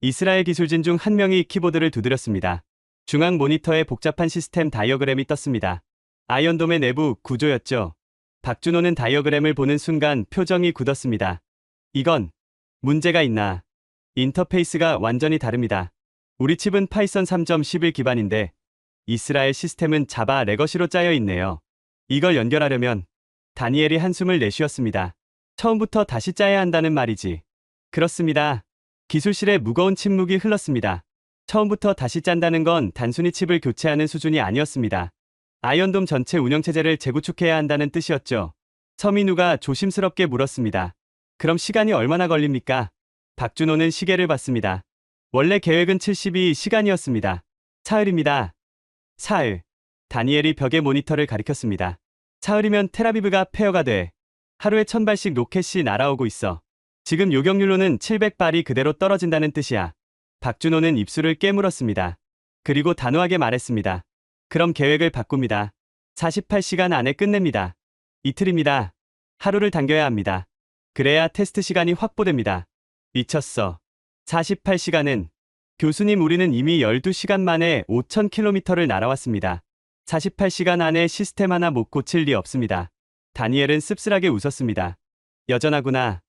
이스라엘 기술진 중 한 명이 키보드를 두드렸습니다. 중앙 모니터에 복잡한 시스템 다이어그램이 떴습니다. 아이언돔의 내부 구조였죠. 박준호는 다이어그램을 보는 순간 표정이 굳었습니다. 이건 문제가 있나? 인터페이스가 완전히 다릅니다. 우리 칩은 파이썬 3.11 기반인데 이스라엘 시스템은 자바 레거시로 짜여 있네요. 이걸 연결하려면 다니엘이 한숨을 내쉬었습니다. 처음부터 다시 짜야 한다는 말이지. 그렇습니다. 기술실에 무거운 침묵이 흘렀습니다. 처음부터 다시 짠다는 건 단순히 칩을 교체하는 수준이 아니었습니다. 아이언돔 전체 운영체제를 재구축해야 한다는 뜻이었죠. 서민우가 조심스럽게 물었습니다. 그럼 시간이 얼마나 걸립니까? 박준호는 시계를 봤습니다. 원래 계획은 72시간이었습니다. 사흘입니다. 사흘. 다니엘이 벽에 모니터를 가리켰습니다. 사흘이면 텔아비브가 폐허가 돼. 하루에 1000발씩 로켓이 날아오고 있어. 지금 요격률로는 700발이 그대로 떨어진다는 뜻이야. 박준호는 입술을 깨물었습니다. 그리고 단호하게 말했습니다. 그럼 계획을 바꿉니다. 48시간 안에 끝냅니다. 이틀입니다. 하루를 당겨야 합니다. 그래야 테스트 시간이 확보됩니다. 미쳤어. 48시간은 교수님 우리는 이미 12시간 만에 5000km를 날아왔습니다. 48시간 안에 시스템 하나 못 고칠 리 없습니다. 다니엘은 씁쓸하게 웃었습니다. 여전하구나.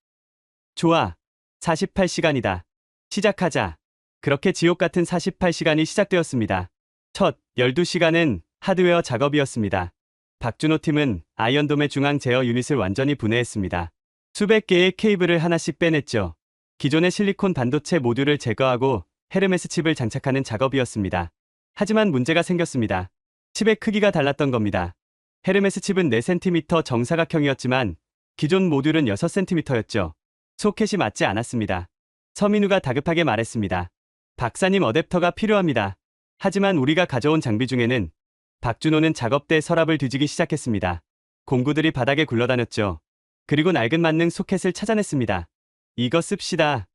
좋아. 48시간이다. 시작하자. 그렇게 지옥 같은 48시간이 시작되었습니다. 첫 12시간은 하드웨어 작업이었습니다. 박준호 팀은 아이언돔의 중앙 제어 유닛을 완전히 분해했습니다. 수백 개의 케이블을 하나씩 빼냈죠. 기존의 실리콘 반도체 모듈을 제거하고 헤르메스 칩을 장착하는 작업이었습니다. 하지만 문제가 생겼습니다. 칩의 크기가 달랐던 겁니다. 헤르메스 칩은 4cm 정사각형이었지만 기존 모듈은 6cm였죠. 소켓이 맞지 않았습니다. 서민우가 다급하게 말했습니다. 박사님 어댑터가 필요합니다. 하지만 우리가 가져온 장비 중에는 박준호는 작업대 서랍을 뒤지기 시작했습니다. 공구들이 바닥에 굴러다녔죠. 그리고 낡은 만능 소켓을 찾아냈습니다. 이거 씁시다.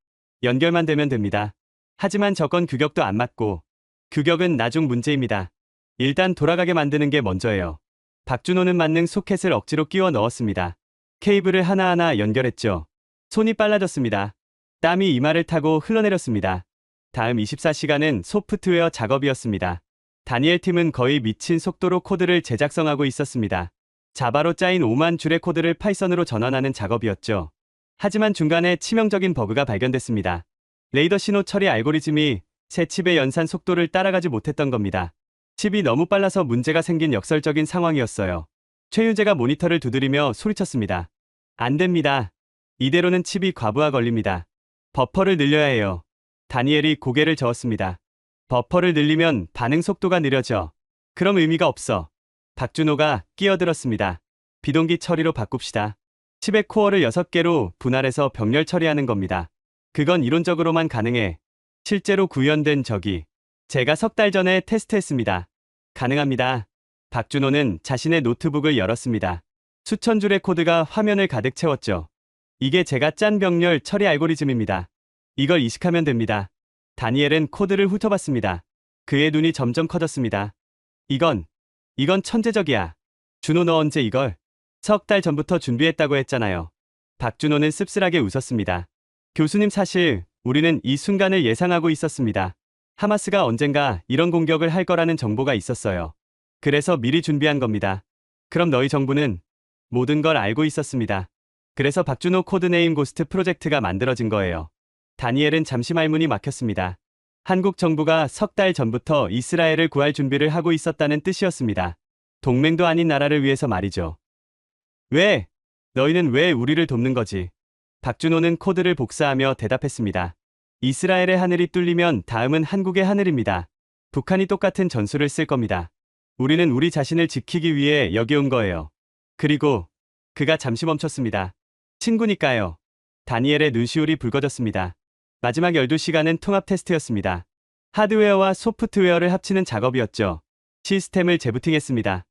연결만 되면 됩니다. 하지만 저건 규격도 안 맞고 규격은 나중 문제입니다. 일단 돌아가게 만드는 게 먼저예요. 박준호는 만능 소켓을 억지로 끼워 넣었습니다. 케이블을 하나하나 연결했죠. 손이 빨라졌습니다. 땀이 이마를 타고 흘러내렸습니다. 다음 24시간은 소프트웨어 작업이었습니다. 다니엘 팀은 거의 미친 속도로 코드를 제작성하고 있었습니다. 자바로 짜인 5만 줄의 코드를 파이썬으로 전환하는 작업이었죠. 하지만 중간에 치명적인 버그가 발견됐습니다. 레이더 신호 처리 알고리즘이 새 칩의 연산 속도를 따라가지 못했던 겁니다. 칩이 너무 빨라서 문제가 생긴 역설적인 상황이었어요. 최윤재가 모니터를 두드리며 소리쳤습니다. 안 됩니다. 이대로는 칩이 과부하 걸립니다. 버퍼를 늘려야 해요. 다니엘이 고개를 저었습니다. 버퍼를 늘리면 반응 속도가 느려져. 그럼 의미가 없어. 박준호가 끼어들었습니다. 비동기 처리로 바꿉시다. 칩의 코어를 6개로 분할해서 병렬 처리하는 겁니다. 그건 이론적으로만 가능해. 실제로 구현된 적이 제가 석 달 전에 테스트했습니다. 가능합니다. 박준호는 자신의 노트북을 열었습니다. 수천 줄의 코드가 화면을 가득 채웠죠. 이게 제가 짠 병렬 처리 알고리즘입니다. 이걸 이식하면 됩니다. 다니엘은 코드를 훑어봤습니다. 그의 눈이 점점 커졌습니다. 이건 천재적이야. 준호 너 언제 이걸? 석 달 전부터 준비했다고 했잖아요. 박준호는 씁쓸하게 웃었습니다. 교수님 사실 우리는 이 순간을 예상하고 있었습니다. 하마스가 언젠가 이런 공격을 할 거라는 정보가 있었어요. 그래서 미리 준비한 겁니다. 그럼 너희 정부는 모든 걸 알고 있었습니다. 그래서 박준호 코드네임 고스트 프로젝트가 만들어진 거예요. 다니엘은 잠시 말문이 막혔습니다. 한국 정부가 석 달 전부터 이스라엘을 구할 준비를 하고 있었다는 뜻이었습니다. 동맹도 아닌 나라를 위해서 말이죠. 왜? 너희는 왜 우리를 돕는 거지? 박준호는 코드를 복사하며 대답했습니다. 이스라엘의 하늘이 뚫리면 다음은 한국의 하늘입니다. 북한이 똑같은 전술을 쓸 겁니다. 우리는 우리 자신을 지키기 위해 여기 온 거예요. 그리고 그가 잠시 멈췄습니다. 친구니까요. 다니엘의 눈시울이 붉어졌습니다. 마지막 12시간은 통합 테스트였습니다. 하드웨어와 소프트웨어를 합치는 작업이었죠. 시스템을 재부팅했습니다.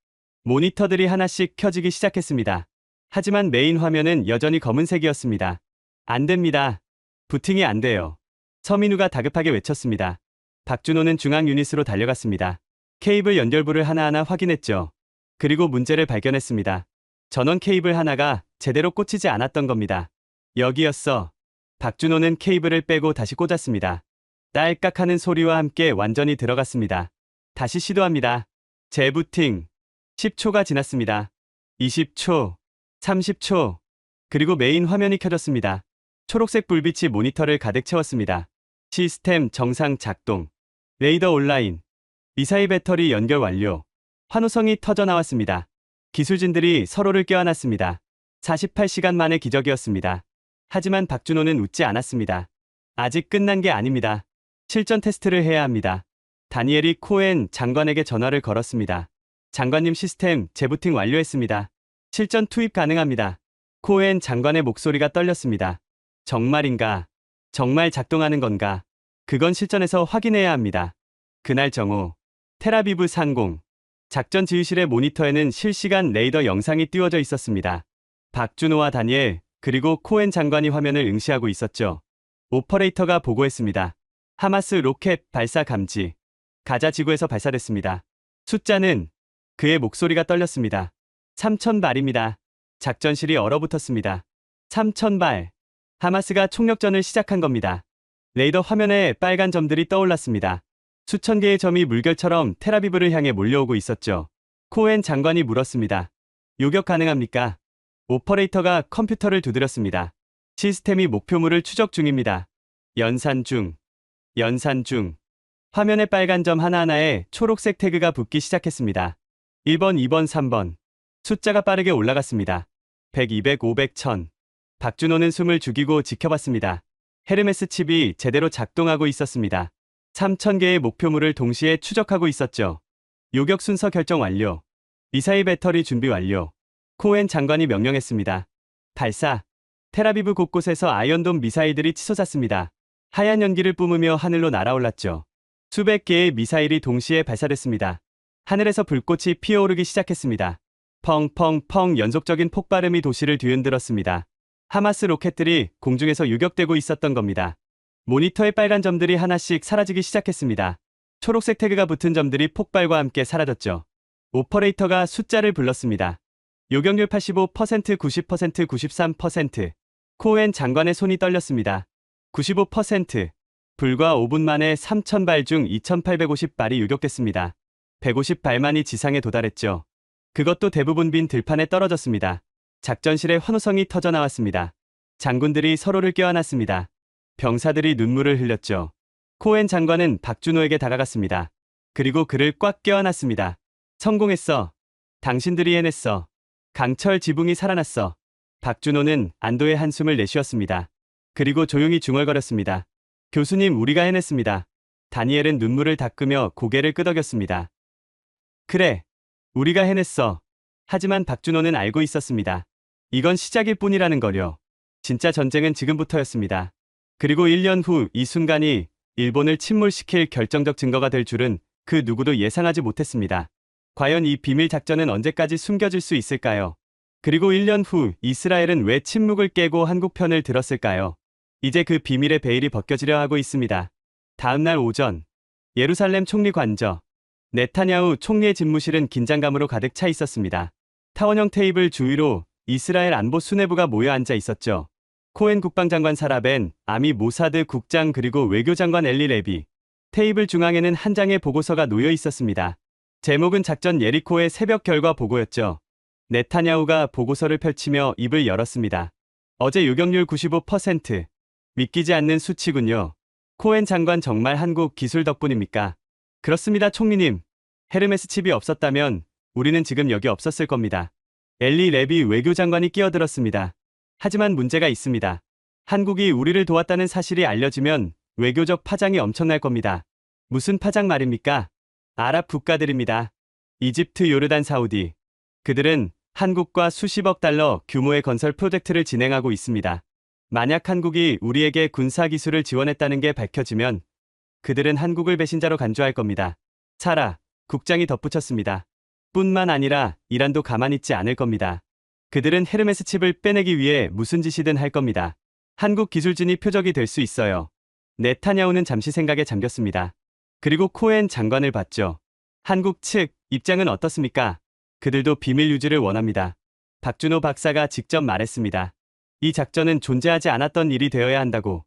모니터들이 하나씩 켜지기 시작했습니다. 하지만 메인 화면은 여전히 검은색이었습니다. 안 됩니다. 부팅이 안 돼요. 서민우가 다급하게 외쳤습니다. 박준호는 중앙 유닛으로 달려갔습니다. 케이블 연결부를 하나하나 확인했죠. 그리고 문제를 발견했습니다. 전원 케이블 하나가 제대로 꽂히지 않았던 겁니다. 여기였어. 박준호는 케이블을 빼고 다시 꽂았습니다. 딸깍하는 소리와 함께 완전히 들어갔습니다. 다시 시도합니다. 재부팅. 10초가 지났습니다. 20초. 30초. 그리고 메인 화면이 켜졌습니다. 초록색 불빛이 모니터를 가득 채웠습니다. 시스템 정상 작동. 레이더 온라인. 미사일 배터리 연결 완료. 환호성이 터져 나왔습니다. 기술진들이 서로를 껴안았습니다. 48시간 만의 기적이었습니다. 하지만 박준호는 웃지 않았습니다. 아직 끝난 게 아닙니다. 실전 테스트를 해야 합니다. 다니엘이 코엔 장관에게 전화를 걸었습니다. 장관님, 시스템 재부팅 완료했습니다. 실전 투입 가능합니다. 코엔 장관의 목소리가 떨렸습니다. 정말인가? 정말 작동하는 건가? 그건 실전에서 확인해야 합니다. 그날 정오, 텔아비브 상공. 작전 지휘실의 모니터에는 실시간 레이더 영상이 띄워져 있었습니다. 박준호와 다니엘, 그리고 코엔 장관이 화면을 응시하고 있었죠. 오퍼레이터가 보고했습니다. 하마스 로켓 발사 감지. 가자 지구에서 발사됐습니다. 숫자는, 그의 목소리가 떨렸습니다. 3,000발입니다. 작전실이 얼어붙었습니다. 3,000발. 하마스가 총력전을 시작한 겁니다. 레이더 화면에 빨간 점들이 떠올랐습니다. 수천 개의 점이 물결처럼 텔아비브를 향해 몰려오고 있었죠. 코엔 장관이 물었습니다. 요격 가능합니까? 오퍼레이터가 컴퓨터를 두드렸습니다. 시스템이 목표물을 추적 중입니다. 연산 중. 연산 중. 화면에 빨간 점 하나하나에 초록색 태그가 붙기 시작했습니다. 1번, 2번, 3번. 숫자가 빠르게 올라갔습니다. 100, 200, 500, 1000. 박준호는 숨을 죽이고 지켜봤습니다. 헤르메스 칩이 제대로 작동하고 있었습니다. 3,000개의 목표물을 동시에 추적하고 있었죠. 요격 순서 결정 완료. 미사일 배터리 준비 완료. 코엔 장관이 명령했습니다. 발사. 텔아비브 곳곳에서 아이언돔 미사일들이 치솟았습니다. 하얀 연기를 뿜으며 하늘로 날아올랐죠. 수백 개의 미사일이 동시에 발사됐습니다. 하늘에서 불꽃이 피어오르기 시작했습니다. 펑펑펑 연속적인 폭발음이 도시를 뒤흔들었습니다. 하마스 로켓들이 공중에서 유격되고 있었던 겁니다. 모니터의 빨간 점들이 하나씩 사라지기 시작했습니다. 초록색 태그가 붙은 점들이 폭발과 함께 사라졌죠. 오퍼레이터가 숫자를 불렀습니다. 요격률 85%, 90%, 93%. 코엔 장관의 손이 떨렸습니다. 95%. 불과 5분 만에 3,000발 중 2,850발이 요격됐습니다. 150발만이 지상에 도달했죠. 그것도 대부분 빈 들판에 떨어졌습니다. 작전실의 환호성이 터져나왔습니다. 장군들이 서로를 껴안았습니다. 병사들이 눈물을 흘렸죠. 코엔 장관은 박준호에게 다가갔습니다. 그리고 그를 꽉 껴안았습니다. 성공했어. 당신들이 해냈어. 강철 지붕이 살아났어. 박준호는 안도의 한숨을 내쉬었습니다. 그리고 조용히 중얼거렸습니다. 교수님, 우리가 해냈습니다. 다니엘은 눈물을 닦으며 고개를 끄덕였습니다. 그래, 우리가 해냈어. 하지만 박준호는 알고 있었습니다. 이건 시작일 뿐이라는 거려. 진짜 전쟁은 지금부터였습니다. 그리고 1년 후 이 순간이 일본을 침몰시킬 결정적 증거가 될 줄은 그 누구도 예상하지 못했습니다. 과연 이 비밀 작전은 언제까지 숨겨질 수 있을까요? 그리고 1년 후 이스라엘은 왜 침묵을 깨고 한국 편을 들었을까요? 이제 그 비밀의 베일이 벗겨지려 하고 있습니다. 다음 날 오전, 예루살렘 총리 관저. 네타냐후 총리의 집무실은 긴장감으로 가득 차 있었습니다. 타원형 테이블 주위로 이스라엘 안보 수뇌부가 모여 앉아 있었죠. 코엔 국방장관 사라벤, 아미 모사드 국장, 그리고 외교장관 엘리 레비. 테이블 중앙에는 한 장의 보고서가 놓여 있었습니다. 제목은 작전 예리코의 새벽 결과 보고였죠. 네타냐후가 보고서를 펼치며 입을 열었습니다. 어제 요격률 95%. 믿기지 않는 수치군요. 코엔 장관, 정말 한국 기술 덕분입니까? 그렇습니다, 총리님. 헤르메스 칩이 없었다면 우리는 지금 여기 없었을 겁니다. 엘리 레비 외교장관이 끼어들었습니다. 하지만 문제가 있습니다. 한국이 우리를 도왔다는 사실이 알려지면 외교적 파장이 엄청날 겁니다. 무슨 파장 말입니까? 아랍 국가들입니다. 이집트, 요르단, 사우디. 그들은 한국과 수십억 달러 규모의 건설 프로젝트를 진행하고 있습니다. 만약 한국이 우리에게 군사기술을 지원했다는 게 밝혀지면 그들은 한국을 배신자로 간주할 겁니다. 사라 국장이 덧붙였습니다. 뿐만 아니라 이란도 가만히 있지 않을 겁니다. 그들은 헤르메스 칩을 빼내기 위해 무슨 짓이든 할 겁니다. 한국 기술진이 표적이 될 수 있어요. 네타냐후는 잠시 생각에 잠겼습니다. 그리고 코엔 장관을 봤죠. 한국 측 입장은 어떻습니까? 그들도 비밀 유지를 원합니다. 박준호 박사가 직접 말했습니다. 이 작전은 존재하지 않았던 일이 되어야 한다고.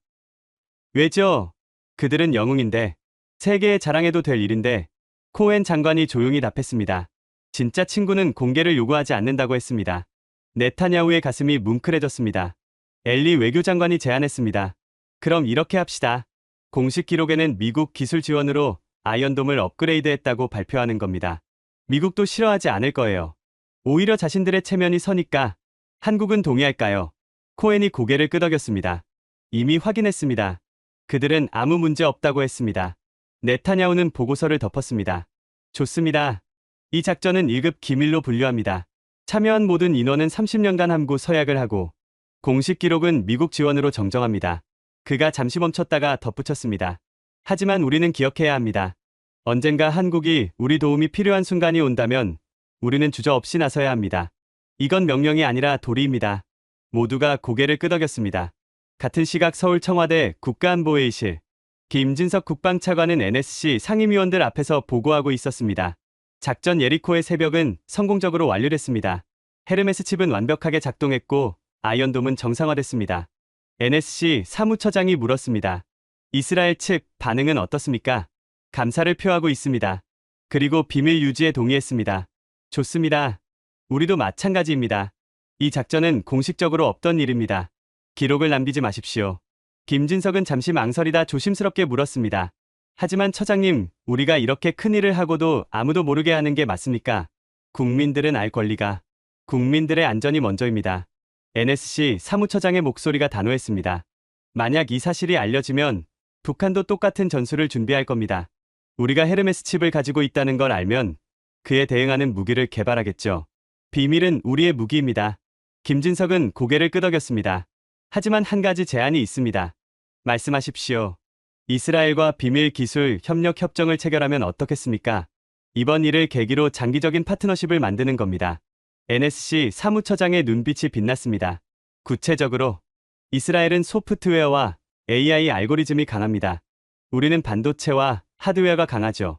왜죠? 그들은 영웅인데, 세계에 자랑해도 될 일인데. 코엔 장관이 조용히 답했습니다. 진짜 친구는 공개를 요구하지 않는다고 했습니다. 네타냐후의 가슴이 뭉클해졌습니다. 엘리 외교장관이 제안했습니다. 그럼 이렇게 합시다. 공식 기록에는 미국 기술 지원으로 아이언돔을 업그레이드했다고 발표하는 겁니다. 미국도 싫어하지 않을 거예요. 오히려 자신들의 체면이 서니까 한국은 동의할까요? 코엔이 고개를 끄덕였습니다. 이미 확인했습니다. 그들은 아무 문제 없다고 했습니다. 네타냐후는 보고서를 덮었습니다. 좋습니다. 이 작전은 1급 기밀로 분류합니다. 참여한 모든 인원은 30년간 함구 서약을 하고 공식 기록은 미국 지원으로 정정합니다. 그가 잠시 멈췄다가 덧붙였습니다. 하지만 우리는 기억해야 합니다. 언젠가 한국이 우리 도움이 필요한 순간이 온다면 우리는 주저없이 나서야 합니다. 이건 명령이 아니라 도리입니다. 모두가 고개를 끄덕였습니다. 같은 시각 서울 청와대 국가안보회의실. 김진석 국방차관은 NSC 상임위원들 앞에서 보고하고 있었습니다. 작전 예리코의 새벽은 성공적으로 완료됐습니다. 헤르메스 칩은 완벽하게 작동했고 아이언돔은 정상화됐습니다. NSC 사무처장이 물었습니다. 이스라엘 측 반응은 어떻습니까? 감사를 표하고 있습니다. 그리고 비밀 유지에 동의했습니다. 좋습니다. 우리도 마찬가지입니다. 이 작전은 공식적으로 없던 일입니다. 기록을 남기지 마십시오. 김진석은 잠시 망설이다 조심스럽게 물었습니다. 하지만 처장님, 우리가 이렇게 큰일을 하고도 아무도 모르게 하는 게 맞습니까? 국민들은 알 권리가. 국민들의 안전이 먼저입니다. NSC 사무처장의 목소리가 단호했습니다. 만약 이 사실이 알려지면 북한도 똑같은 전술을 준비할 겁니다. 우리가 헤르메스 칩을 가지고 있다는 걸 알면 그에 대응하는 무기를 개발하겠죠. 비밀은 우리의 무기입니다. 김진석은 고개를 끄덕였습니다. 하지만 한 가지 제안이 있습니다. 말씀하십시오. 이스라엘과 비밀 기술 협력 협정을 체결하면 어떻겠습니까? 이번 일을 계기로 장기적인 파트너십을 만드는 겁니다. NSC 사무처장의 눈빛이 빛났습니다. 구체적으로 이스라엘은 소프트웨어와 AI 알고리즘이 강합니다. 우리는 반도체와 하드웨어가 강하죠.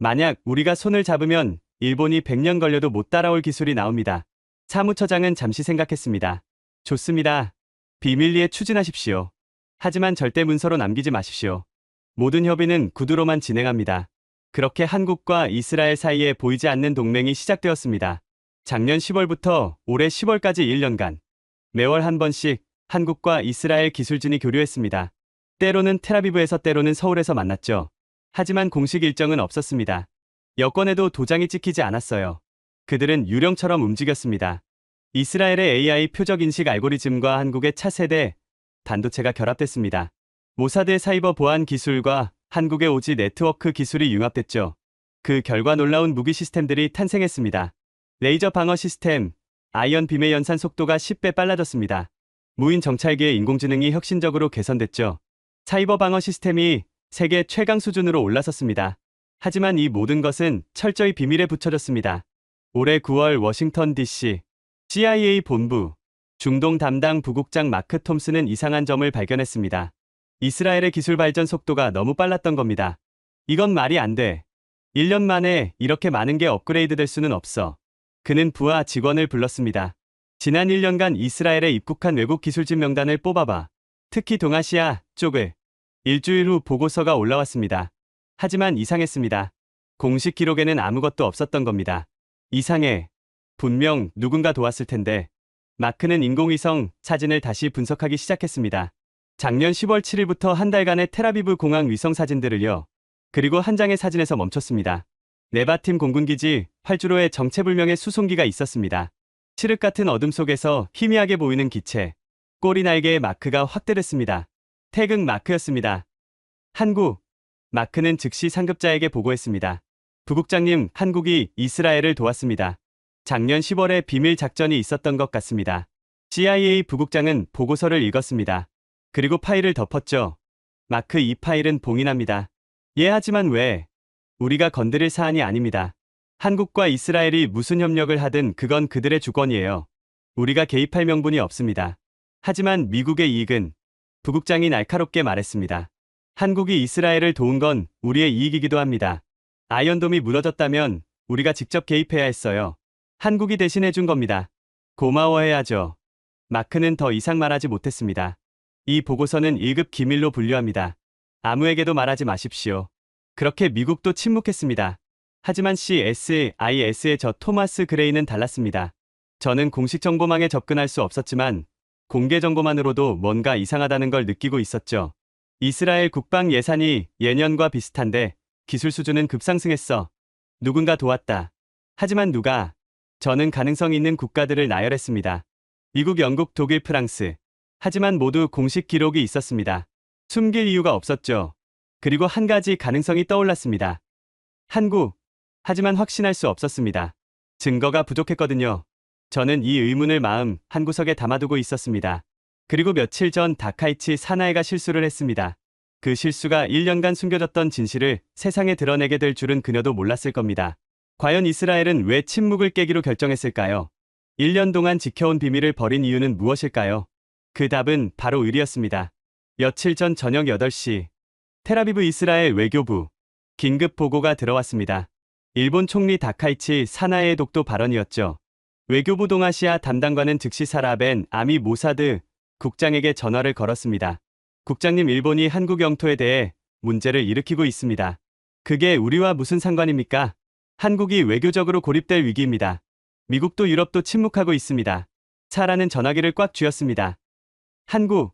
만약 우리가 손을 잡으면 일본이 100년 걸려도 못 따라올 기술이 나옵니다. 사무처장은 잠시 생각했습니다. 좋습니다. 비밀리에 추진하십시오. 하지만 절대 문서로 남기지 마십시오. 모든 협의는 구두로만 진행합니다. 그렇게 한국과 이스라엘 사이에 보이지 않는 동맹이 시작되었습니다. 작년 10월부터 올해 10월까지 1년간 매월 한 번씩 한국과 이스라엘 기술진이 교류했습니다. 때로는 텔아비브에서 때로는 서울에서 만났죠. 하지만 공식 일정은 없었습니다. 여권에도 도장이 찍히지 않았어요. 그들은 유령처럼 움직였습니다. 이스라엘의 AI 표적 인식 알고리즘과 한국의 차세대 반도체가 결합됐습니다. 모사드의 사이버 보안 기술과 한국의 오지 네트워크 기술이 융합됐죠. 그 결과 놀라운 무기 시스템들이 탄생했습니다. 레이저 방어 시스템, 아이언 빔의 연산 속도가 10배 빨라졌습니다. 무인 정찰기의 인공지능이 혁신적으로 개선됐죠. 사이버 방어 시스템이 세계 최강 수준으로 올라섰습니다. 하지만 이 모든 것은 철저히 비밀에 붙여졌습니다. 올해 9월 워싱턴 DC CIA 본부 중동 담당 부국장 마크 톰슨은 이상한 점을 발견했습니다. 이스라엘의 기술 발전 속도가 너무 빨랐던 겁니다. 이건 말이 안 돼. 1년 만에 이렇게 많은 게 업그레이드 될 수는 없어. 그는 부하 직원을 불렀습니다. 지난 1년간 이스라엘에 입국한 외국 기술진 명단을 뽑아봐. 특히 동아시아 쪽을. 일주일 후 보고서가 올라왔습니다. 하지만 이상했습니다. 공식 기록에는 아무것도 없었던 겁니다. 이상해. 분명 누군가 도왔을 텐데. 마크는 인공위성 사진을 다시 분석하기 시작했습니다. 작년 10월 7일부터 한 달간의 텔아비브 공항 위성 사진들을요. 그리고 한 장의 사진에서 멈췄습니다. 네바팀 공군기지 활주로에 정체불명의 수송기가 있었습니다. 칠흑 같은 어둠 속에서 희미하게 보이는 기체. 꼬리 날개의 마크가 확대됐습니다. 태극 마크였습니다. 한국. 마크는 즉시 상급자에게 보고했습니다. 부국장님, 한국이 이스라엘을 도왔습니다. 작년 10월에 비밀 작전이 있었던 것 같습니다. CIA 부국장은 보고서를 읽었습니다. 그리고 파일을 덮었죠. 마크, 이 파일은 봉인합니다. 예, 하지만 왜? 우리가 건드릴 사안이 아닙니다. 한국과 이스라엘이 무슨 협력을 하든 그건 그들의 주권이에요. 우리가 개입할 명분이 없습니다. 하지만 미국의 이익은? 부국장이 날카롭게 말했습니다. 한국이 이스라엘을 도운 건 우리의 이익이기도 합니다. 아이언돔이 무너졌다면 우리가 직접 개입해야 했어요. 한국이 대신해준 겁니다. 고마워해야죠. 마크는 더 이상 말하지 못했습니다. 이 보고서는 1급 기밀로 분류합니다. 아무에게도 말하지 마십시오. 그렇게 미국도 침묵했습니다. 하지만 CSIS의 저 토마스 그레이는 달랐습니다. 저는 공식 정보망에 접근할 수 없었지만 공개 정보만으로도 뭔가 이상하다는 걸 느끼고 있었죠. 이스라엘 국방 예산이 예년과 비슷한데 기술 수준은 급상승했어. 누군가 도왔다. 하지만 누가? 저는 가능성 있는 국가들을 나열했습니다. 미국, 영국, 독일, 프랑스. 하지만 모두 공식 기록이 있었습니다. 숨길 이유가 없었죠. 그리고 한 가지 가능성이 떠올랐습니다. 한국. 하지만 확신할 수 없었습니다. 증거가 부족했거든요. 저는 이 의문을 마음 한구석에 담아두고 있었습니다. 그리고 며칠 전 다카이치 사나이가 실수를 했습니다. 그 실수가 1년간 숨겨졌던 진실을 세상에 드러내게 될 줄은 그녀도 몰랐을 겁니다. 과연 이스라엘은 왜 침묵을 깨기로 결정했을까요? 1년 동안 지켜온 비밀을 버린 이유는 무엇일까요? 그 답은 바로 의리였습니다. 며칠 전 저녁 8시, 텔아비브 이스라엘 외교부 긴급 보고가 들어왔습니다. 일본 총리 다카이치 사나이의 독도 발언이었죠. 외교부 동아시아 담당관은 즉시 사라 벤 아미 모사드 국장에게 전화를 걸었습니다. 국장님, 일본이 한국 영토에 대해 문제를 일으키고 있습니다. 그게 우리와 무슨 상관입니까? 한국이 외교적으로 고립될 위기입니다. 미국도 유럽도 침묵하고 있습니다. 사라는 전화기를 꽉 쥐었습니다. 한국.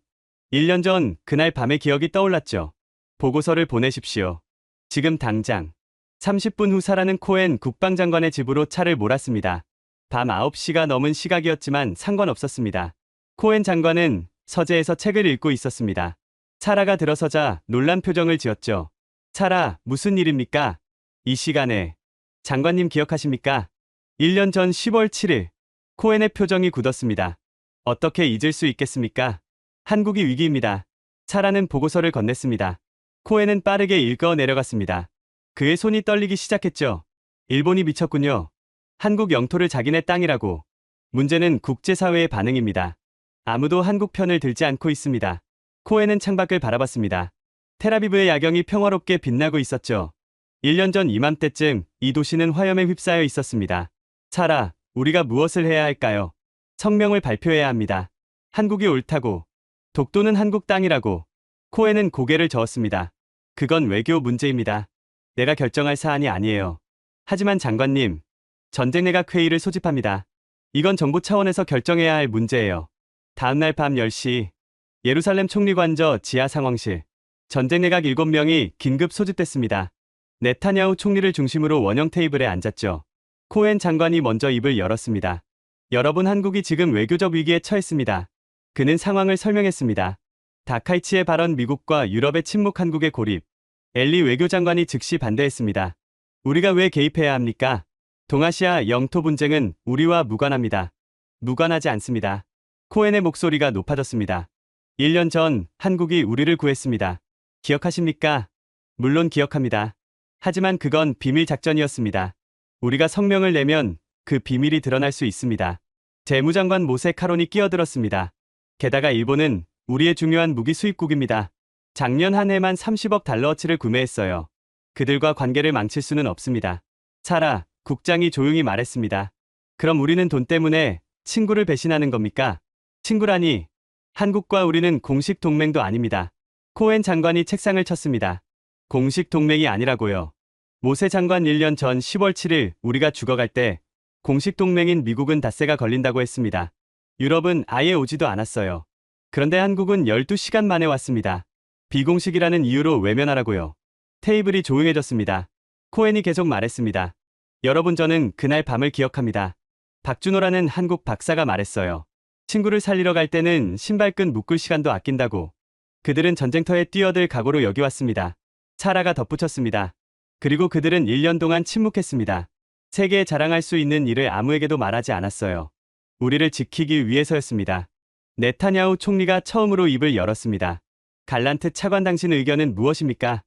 1년 전 그날 밤의 기억이 떠올랐죠. 보고서를 보내십시오. 지금 당장. 30분 후 사라는 코엔 국방장관의 집으로 차를 몰았습니다. 밤 9시가 넘은 시각이었지만 상관없었습니다. 코엔 장관은 서재에서 책을 읽고 있었습니다. 사라가 들어서자 놀란 표정을 지었죠. 사라, 무슨 일입니까? 이 시간에. 장관님 기억하십니까? 1년 전 10월 7일. 코엔의 표정이 굳었습니다. 어떻게 잊을 수 있겠습니까? 한국이 위기입니다. 사라는 보고서를 건넸습니다. 코엔은 빠르게 읽어 내려갔습니다. 그의 손이 떨리기 시작했죠. 일본이 미쳤군요. 한국 영토를 자기네 땅이라고. 문제는 국제사회의 반응입니다. 아무도 한국 편을 들지 않고 있습니다. 코엔은 창밖을 바라봤습니다. 텔아비브의 야경이 평화롭게 빛나고 있었죠. 1년 전 이맘때쯤 이 도시는 화염에 휩싸여 있었습니다. 사라, 우리가 무엇을 해야 할까요? 성명을 발표해야 합니다. 한국이 옳다고. 독도는 한국 땅이라고. 코엔은 고개를 저었습니다. 그건 외교 문제입니다. 내가 결정할 사안이 아니에요. 하지만 장관님, 전쟁내각 회의를 소집합니다. 이건 정부 차원에서 결정해야 할 문제예요. 다음날 밤 10시, 예루살렘 총리관저 지하 상황실. 전쟁내각 7명이 긴급 소집됐습니다. 네타냐후 총리를 중심으로 원형 테이블에 앉았죠. 코엔 장관이 먼저 입을 열었습니다. 여러분, 한국이 지금 외교적 위기에 처했습니다. 그는 상황을 설명했습니다. 다카이치의 발언, 미국과 유럽의 침묵, 한국의 고립. 엘리 외교장관이 즉시 반대했습니다. 우리가 왜 개입해야 합니까? 동아시아 영토 분쟁은 우리와 무관합니다. 무관하지 않습니다. 코엔의 목소리가 높아졌습니다. 1년 전 한국이 우리를 구했습니다. 기억하십니까? 물론 기억합니다. 하지만 그건 비밀 작전이었습니다. 우리가 성명을 내면 그 비밀이 드러날 수 있습니다. 재무장관 모세 카론이 끼어들었습니다. 게다가 일본은 우리의 중요한 무기 수입국입니다. 작년 한 해만 30억 달러어치를 구매했어요. 그들과 관계를 망칠 수는 없습니다. 사라, 국장이 조용히 말했습니다. 그럼 우리는 돈 때문에 친구를 배신하는 겁니까? 친구라니. 한국과 우리는 공식 동맹도 아닙니다. 코엔 장관이 책상을 쳤습니다. 공식 동맹이 아니라고요. 모세 장관, 1년 전 10월 7일 우리가 죽어갈 때 공식 동맹인 미국은 닷새가 걸린다고 했습니다. 유럽은 아예 오지도 않았어요. 그런데 한국은 12시간 만에 왔습니다. 비공식이라는 이유로 외면하라고요. 테이블이 조용해졌습니다. 코엔이 계속 말했습니다. 여러분, 저는 그날 밤을 기억합니다. 박준호라는 한국 박사가 말했어요. 친구를 살리러 갈 때는 신발끈 묶을 시간도 아낀다고. 그들은 전쟁터에 뛰어들 각오로 여기 왔습니다. 사라가 덧붙였습니다. 그리고 그들은 1년 동안 침묵했습니다. 세계에 자랑할 수 있는 일을 아무에게도 말하지 않았어요. 우리를 지키기 위해서였습니다. 네타냐후 총리가 처음으로 입을 열었습니다. 갈란트 차관, 당신 의견은 무엇입니까?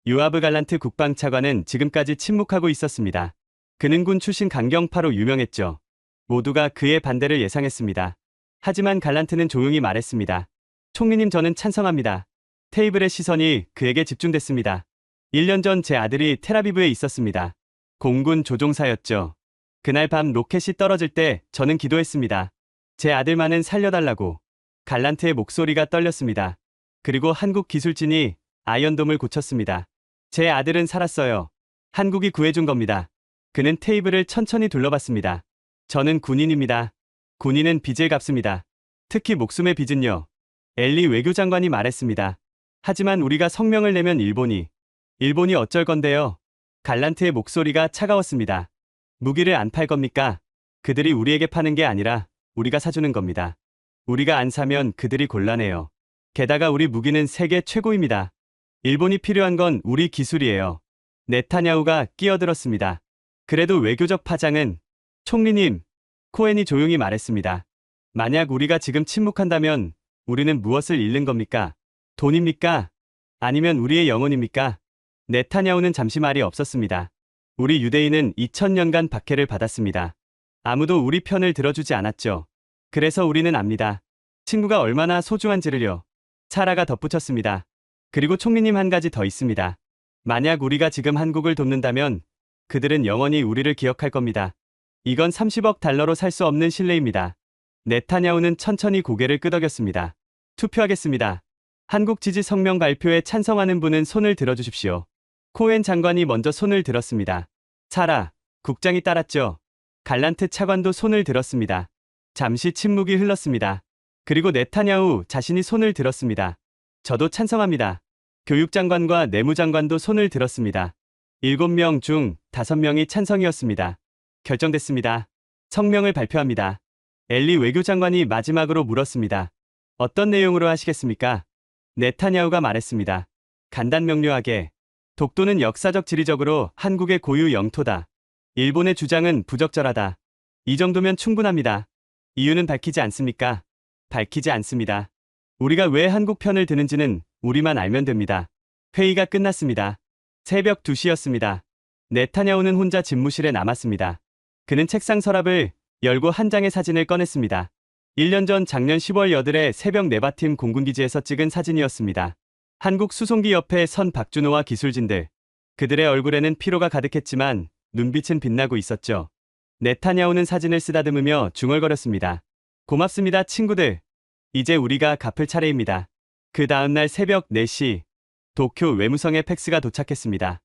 요아브 갈란트 국방차관은 지금까지 침묵하고 있었습니다. 그는 군 출신 강경파로 유명했죠. 모두가 그의 반대를 예상했습니다. 하지만 갈란트는 조용히 말했습니다. 총리님, 저는 찬성합니다. 테이블의 시선이 그에게 집중됐습니다. 1년 전 제 아들이 텔아비브에 있었습니다. 공군 조종사였죠. 그날 밤 로켓이 떨어질 때 저는 기도했습니다. 제 아들만은 살려달라고. 갈란트의 목소리가 떨렸습니다. 그리고 한국 기술진이 아이언돔을 고쳤습니다. 제 아들은 살았어요. 한국이 구해준 겁니다. 그는 테이블을 천천히 둘러봤습니다. 저는 군인입니다. 군인은 빚을 갚습니다. 특히 목숨의 빚은요. 엘리 외교장관이 말했습니다. 하지만 우리가 성명을 내면 일본이 어쩔 건데요? 갈란트의 목소리가 차가웠습니다. 무기를 안 팔 겁니까? 그들이 우리에게 파는 게 아니라 우리가 사주는 겁니다. 우리가 안 사면 그들이 곤란해요. 게다가 우리 무기는 세계 최고입니다. 일본이 필요한 건 우리 기술이에요. 네타냐후가 끼어들었습니다. 그래도 외교적 파장은 총리님, 코엔이 조용히 말했습니다. 만약 우리가 지금 침묵한다면 우리는 무엇을 잃는 겁니까? 돈입니까? 아니면 우리의 영혼입니까? 네타냐후는 잠시 말이 없었습니다. 우리 유대인은 2000년간 박해를 받았습니다. 아무도 우리 편을 들어주지 않았죠. 그래서 우리는 압니다. 친구가 얼마나 소중한지를요. 사라가 덧붙였습니다. 그리고 총리님 한 가지 더 있습니다. 만약 우리가 지금 한국을 돕는다면 그들은 영원히 우리를 기억할 겁니다. 이건 30억 달러로 살 수 없는 신뢰입니다. 네타냐후는 천천히 고개를 끄덕였습니다. 투표하겠습니다. 한국 지지 성명 발표에 찬성하는 분은 손을 들어주십시오. 코엔 장관이 먼저 손을 들었습니다. 사라, 국장이 따랐죠. 갈란트 차관도 손을 들었습니다. 잠시 침묵이 흘렀습니다. 그리고 네타냐후 자신이 손을 들었습니다. 저도 찬성합니다. 교육장관과 내무장관도 손을 들었습니다. 7명 중 5명이 찬성이었습니다. 결정됐습니다. 성명을 발표합니다. 엘리 외교장관이 마지막으로 물었습니다. 어떤 내용으로 하시겠습니까? 네타냐후가 말했습니다. 간단 명료하게. 독도는 역사적 지리적으로 한국의 고유 영토다. 일본의 주장은 부적절하다. 이 정도면 충분합니다. 이유는 밝히지 않습니까? 밝히지 않습니다. 우리가 왜 한국 편을 드는지는 우리만 알면 됩니다. 회의가 끝났습니다. 새벽 2시였습니다. 네타냐후는 혼자 집무실에 남았습니다. 그는 책상 서랍을 열고 한 장의 사진을 꺼냈습니다. 1년 전 작년 10월 8일에 새벽 네바팀 공군기지에서 찍은 사진이었습니다. 한국 수송기 옆에 선 박준호와 기술진들. 그들의 얼굴에는 피로가 가득했지만 눈빛은 빛나고 있었죠. 네타냐후는 사진을 쓰다듬으며 중얼거렸습니다. 고맙습니다, 친구들. 이제 우리가 갚을 차례입니다. 그 다음날 새벽 4시, 도쿄 외무성에 팩스가 도착했습니다.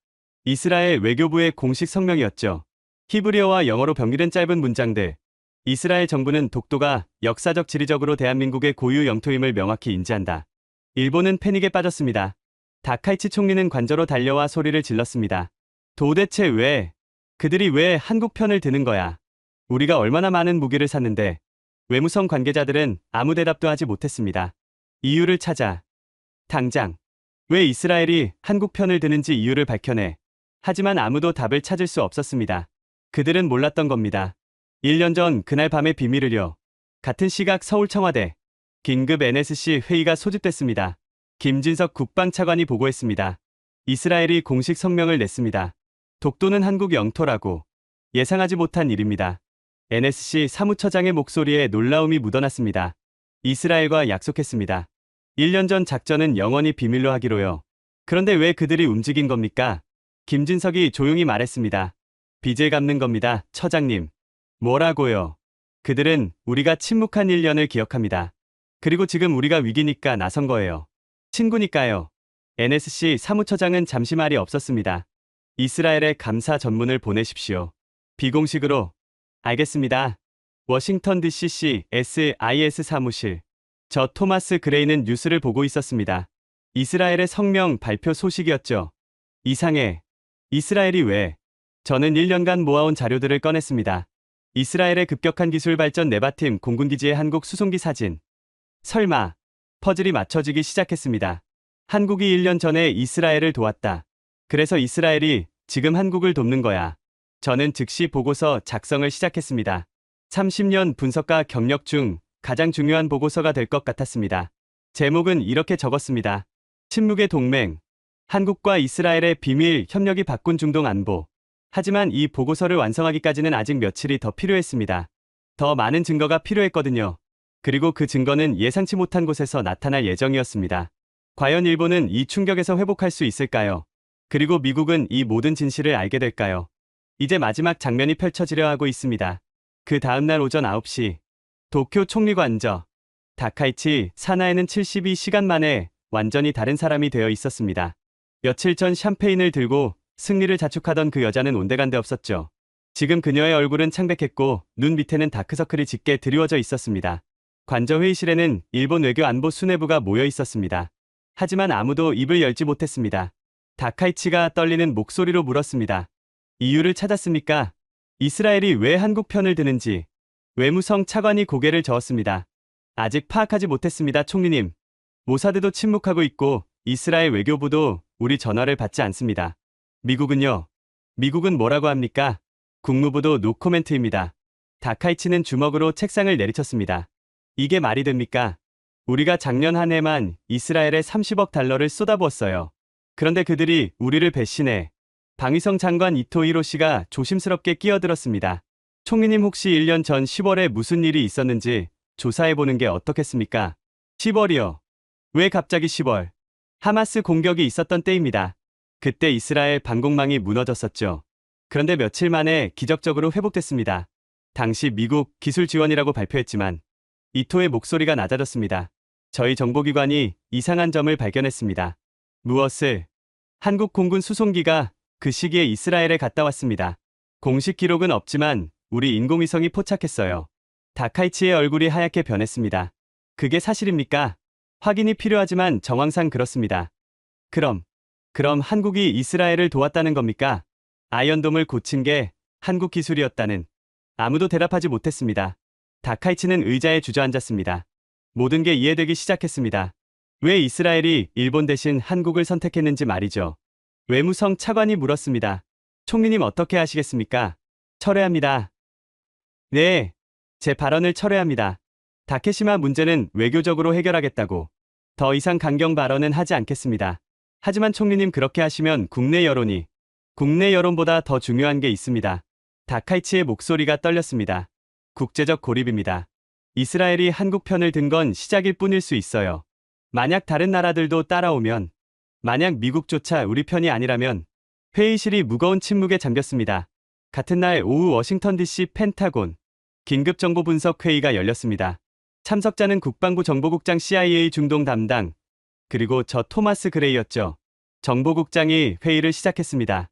이스라엘 외교부의 공식 성명이었죠. 히브리어와 영어로 병기된 짧은 문장들. 이스라엘 정부는 독도가 역사적 지리적으로 대한민국의 고유 영토임을 명확히 인지한다. 일본은 패닉에 빠졌습니다. 다카이치 총리는 관저로 달려와 소리를 질렀습니다. 도대체 왜? 그들이 왜 한국 편을 드는 거야? 우리가 얼마나 많은 무기를 샀는데. 외무성 관계자들은 아무 대답도 하지 못했습니다. 이유를 찾아. 당장. 왜 이스라엘이 한국 편을 드는지 이유를 밝혀내. 하지만 아무도 답을 찾을 수 없었습니다. 그들은 몰랐던 겁니다. 1년 전 그날 밤의 비밀을요. 같은 시각 서울 청와대. 긴급 NSC 회의가 소집됐습니다. 김진석 국방차관이 보고했습니다. 이스라엘이 공식 성명을 냈습니다. 독도는 한국 영토라고. 예상하지 못한 일입니다. NSC 사무처장의 목소리에 놀라움이 묻어났습니다. 이스라엘과 약속했습니다. 1년 전 작전은 영원히 비밀로 하기로요. 그런데 왜 그들이 움직인 겁니까? 김진석이 조용히 말했습니다. 빚을 갚는 겁니다, 처장님. 뭐라고요? 그들은 우리가 침묵한 1년을 기억합니다. 그리고 지금 우리가 위기니까 나선 거예요. 친구니까요. NSC 사무처장은 잠시 말이 없었습니다. 이스라엘에 감사 전문을 보내십시오. 비공식으로. 알겠습니다. 워싱턴 DC SIS 사무실. 저 토마스 그레이는 뉴스를 보고 있었습니다. 이스라엘의 성명 발표 소식이었죠. 이상해. 이스라엘이 왜? 저는 1년간 모아온 자료들을 꺼냈습니다. 이스라엘의 급격한 기술 발전 네바팀 공군기지의 한국 수송기 사진. 설마. 퍼즐이 맞춰지기 시작했습니다. 한국이 1년 전에 이스라엘을 도왔다. 그래서 이스라엘이 지금 한국을 돕는 거야. 저는 즉시 보고서 작성을 시작했습니다. 30년 분석과 경력 중 가장 중요한 보고서가 될 것 같았습니다. 제목은 이렇게 적었습니다. 침묵의 동맹. 한국과 이스라엘의 비밀 협력이 바꾼 중동 안보. 하지만 이 보고서를 완성하기까지는 아직 며칠이 더 필요했습니다. 더 많은 증거가 필요했거든요. 그리고 그 증거는 예상치 못한 곳에서 나타날 예정이었습니다. 과연 일본은 이 충격에서 회복할 수 있을까요? 그리고 미국은 이 모든 진실을 알게 될까요? 이제 마지막 장면이 펼쳐지려 하고 있습니다. 그 다음날 오전 9시. 도쿄 총리관저. 다카이치 사나에는 72시간 만에 완전히 다른 사람이 되어 있었습니다. 며칠 전 샴페인을 들고 승리를 자축하던 그 여자는 온데간데 없었죠. 지금 그녀의 얼굴은 창백했고 눈 밑에는 다크서클이 짙게 드리워져 있었습니다. 관저 회의실에는 일본 외교 안보 수뇌부가 모여 있었습니다. 하지만 아무도 입을 열지 못했습니다. 다카이치가 떨리는 목소리로 물었습니다. 이유를 찾았습니까? 이스라엘이 왜 한국 편을 드는지 외무성 차관이 고개를 저었습니다. 아직 파악하지 못했습니다, 총리님. 모사드도 침묵하고 있고 이스라엘 외교부도 우리 전화를 받지 않습니다. 미국은요? 미국은 뭐라고 합니까? 국무부도 노코멘트입니다. 다카이치는 주먹으로 책상을 내리쳤습니다. 이게 말이 됩니까? 우리가 작년 한 해만 이스라엘에 30억 달러를 쏟아부었어요. 그런데 그들이 우리를 배신해. 방위성 장관 이토 히로시가 조심스럽게 끼어들었습니다. 총리님 혹시 1년 전 10월에 무슨 일이 있었는지 조사해보는 게 어떻겠습니까? 10월이요. 왜 갑자기 10월? 하마스 공격이 있었던 때입니다. 그때 이스라엘 방공망이 무너졌었죠. 그런데 며칠 만에 기적적으로 회복됐습니다. 당시 미국 기술 지원이라고 발표했지만 이토의 목소리가 낮아졌습니다. 저희 정보기관이 이상한 점을 발견했습니다. 무엇을? 한국 공군 수송기가 그 시기에 이스라엘에 갔다 왔습니다. 공식 기록은 없지만 우리 인공위성이 포착했어요. 다카이치의 얼굴이 하얗게 변했습니다. 그게 사실입니까? 확인이 필요하지만 정황상 그렇습니다. 그럼 한국이 이스라엘을 도왔다는 겁니까? 아이언돔을 고친 게 한국 기술이었다는. 아무도 대답하지 못했습니다. 다카이치는 의자에 주저앉았습니다. 모든 게 이해되기 시작했습니다. 왜 이스라엘이 일본 대신 한국을 선택했는지 말이죠. 외무성 차관이 물었습니다. 총리님 어떻게 하시겠습니까? 철회합니다. 네, 제 발언을 철회합니다. 다케시마 문제는 외교적으로 해결하겠다고. 더 이상 강경 발언은 하지 않겠습니다. 하지만 총리님 그렇게 하시면 국내 여론보다 더 중요한 게 있습니다. 다카이치의 목소리가 떨렸습니다. 국제적 고립입니다. 이스라엘이 한국 편을 든 건 시작일 뿐일 수 있어요. 만약 다른 나라들도 따라오면, 만약 미국조차 우리 편이 아니라면 회의실이 무거운 침묵에 잠겼습니다. 같은 날 오후 워싱턴 DC 펜타곤 긴급정보 분석 회의가 열렸습니다. 참석자는 국방부 정보국장 CIA 중동 담당, 그리고 저 토마스 그레이였죠. 정보국장이 회의를 시작했습니다.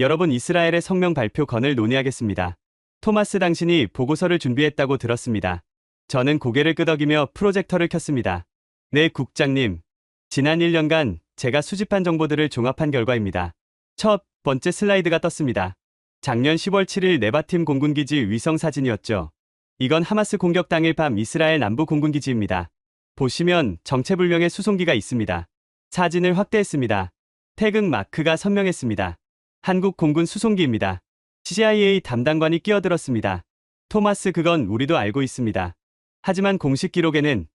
여러분 이스라엘의 성명 발표건을 논의하겠습니다. 토마스 당신이 보고서를 준비했다고 들었습니다. 저는 고개를 끄덕이며 프로젝터를 켰습니다. 네 국장님. 지난 1년간 제가 수집한 정보들을 종합한 결과입니다. 첫 번째 슬라이드가 떴습니다. 작년 10월 7일 네바팀 공군기지 위성 사진이었죠. 이건 하마스 공격 당일 밤 이스라엘 남부 공군기지입니다. 보시면 정체불명의 수송기가 있습니다. 사진을 확대했습니다. 태극 마크가 선명했습니다. 한국 공군 수송기입니다. CIA 담당관이 끼어들었습니다. 토마스 그건 우리도 알고 있습니다. 하지만 공식 기록에는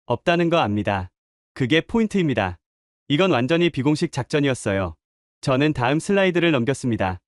없다는 거 압니다. 그게 포인트입니다. 이건 완전히 비공식 작전이었어요. 저는 다음 슬라이드를 넘겼습니다.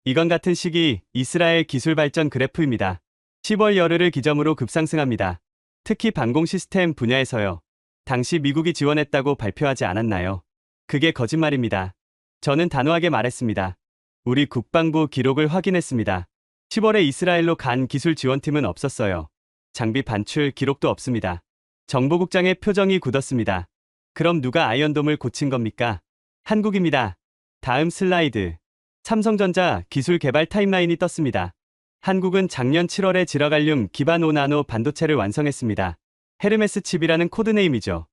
이건 같은 시기 이스라엘 기술 발전 그래프입니다. 10월 열흘을 기점으로 급상승합니다. 특히 방공 시스템 분야에서요. 당시 미국이 지원했다고 발표하지 않았나요? 그게 거짓말입니다. 저는 단호하게 말했습니다. 우리 국방부 기록을 확인했습니다. 10월에 이스라엘로 간 기술 지원팀은 없었어요. 장비 반출 기록도 없습니다. 정보국장의 표정이 굳었습니다. 그럼 누가 아이언돔을 고친 겁니까? 한국입니다. 다음 슬라이드. 삼성전자 기술 개발 타임라인이 떴습니다. 한국은 작년 7월에 지라갈륨 기반 5나노 반도체를 완성했습니다. 헤르메스 칩이라는 코드네임이죠.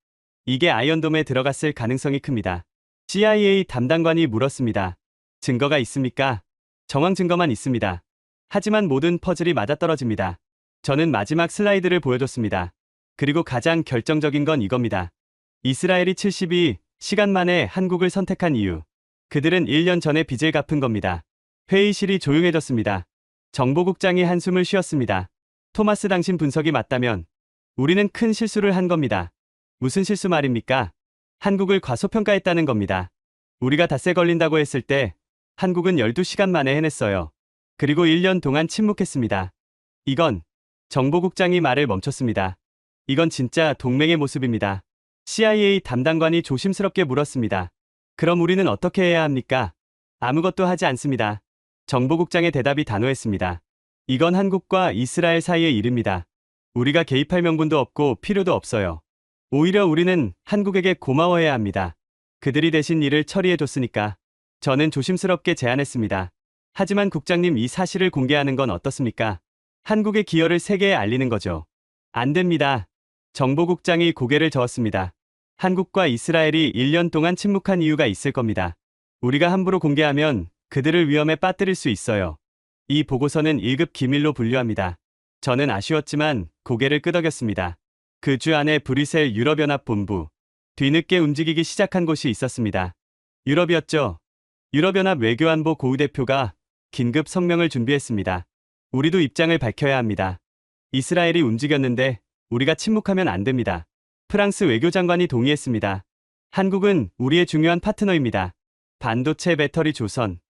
이게 아이언돔에 들어갔을 가능성이 큽니다. CIA 담당관이 물었습니다. 증거가 있습니까? 정황 증거만 있습니다. 하지만 모든 퍼즐이 맞아떨어집니다. 저는 마지막 슬라이드를 보여줬습니다. 그리고 가장 결정적인 건 이겁니다. 이스라엘이 72시간 만에 한국을 선택한 이유. 그들은 1년 전에 빚을 갚은 겁니다. 회의실이 조용해졌습니다. 정보국장이 한숨을 쉬었습니다. 토마스 당신 분석이 맞다면 우리는 큰 실수를 한 겁니다. 무슨 실수 말입니까? 한국을 과소평가했다는 겁니다. 우리가 닷새 걸린다고 했을 때 한국은 12시간 만에 해냈어요. 그리고 1년 동안 침묵했습니다. 이건 정보국장이 말을 멈췄습니다. 이건 진짜 동맹의 모습입니다. CIA 담당관이 조심스럽게 물었습니다. 그럼 우리는 어떻게 해야 합니까? 아무것도 하지 않습니다. 정보국장의 대답이 단호했습니다. 이건 한국과 이스라엘 사이의 일입니다. 우리가 개입할 명분도 없고 필요도 없어요. 오히려 우리는 한국에게 고마워해야 합니다. 그들이 대신 일을 처리해줬으니까. 저는 조심스럽게 제안했습니다. 하지만 국장님 이 사실을 공개하는 건 어떻습니까? 한국의 기여를 세계에 알리는 거죠. 안 됩니다. 정보국장이 고개를 저었습니다. 한국과 이스라엘이 1년 동안 침묵한 이유가 있을 겁니다. 우리가 함부로 공개하면 그들을 위험에 빠뜨릴 수 있어요. 이 보고서는 1급 기밀로 분류합니다. 저는 아쉬웠지만 고개를 끄덕였습니다. 그 주 안에 브뤼셀 유럽연합본부, 뒤늦게 움직이기 시작한 곳이 있었습니다. 유럽이었죠. 유럽연합 외교안보 고위대표가 긴급 성명을 준비했습니다. 우리도 입장을 밝혀야 합니다. 이스라엘이 움직였는데 우리가 침묵하면 안 됩니다. 프랑스 외교장관이 동의했습니다. 한국은 우리의 중요한 파트너입니다. 반도체, 배터리, 조선,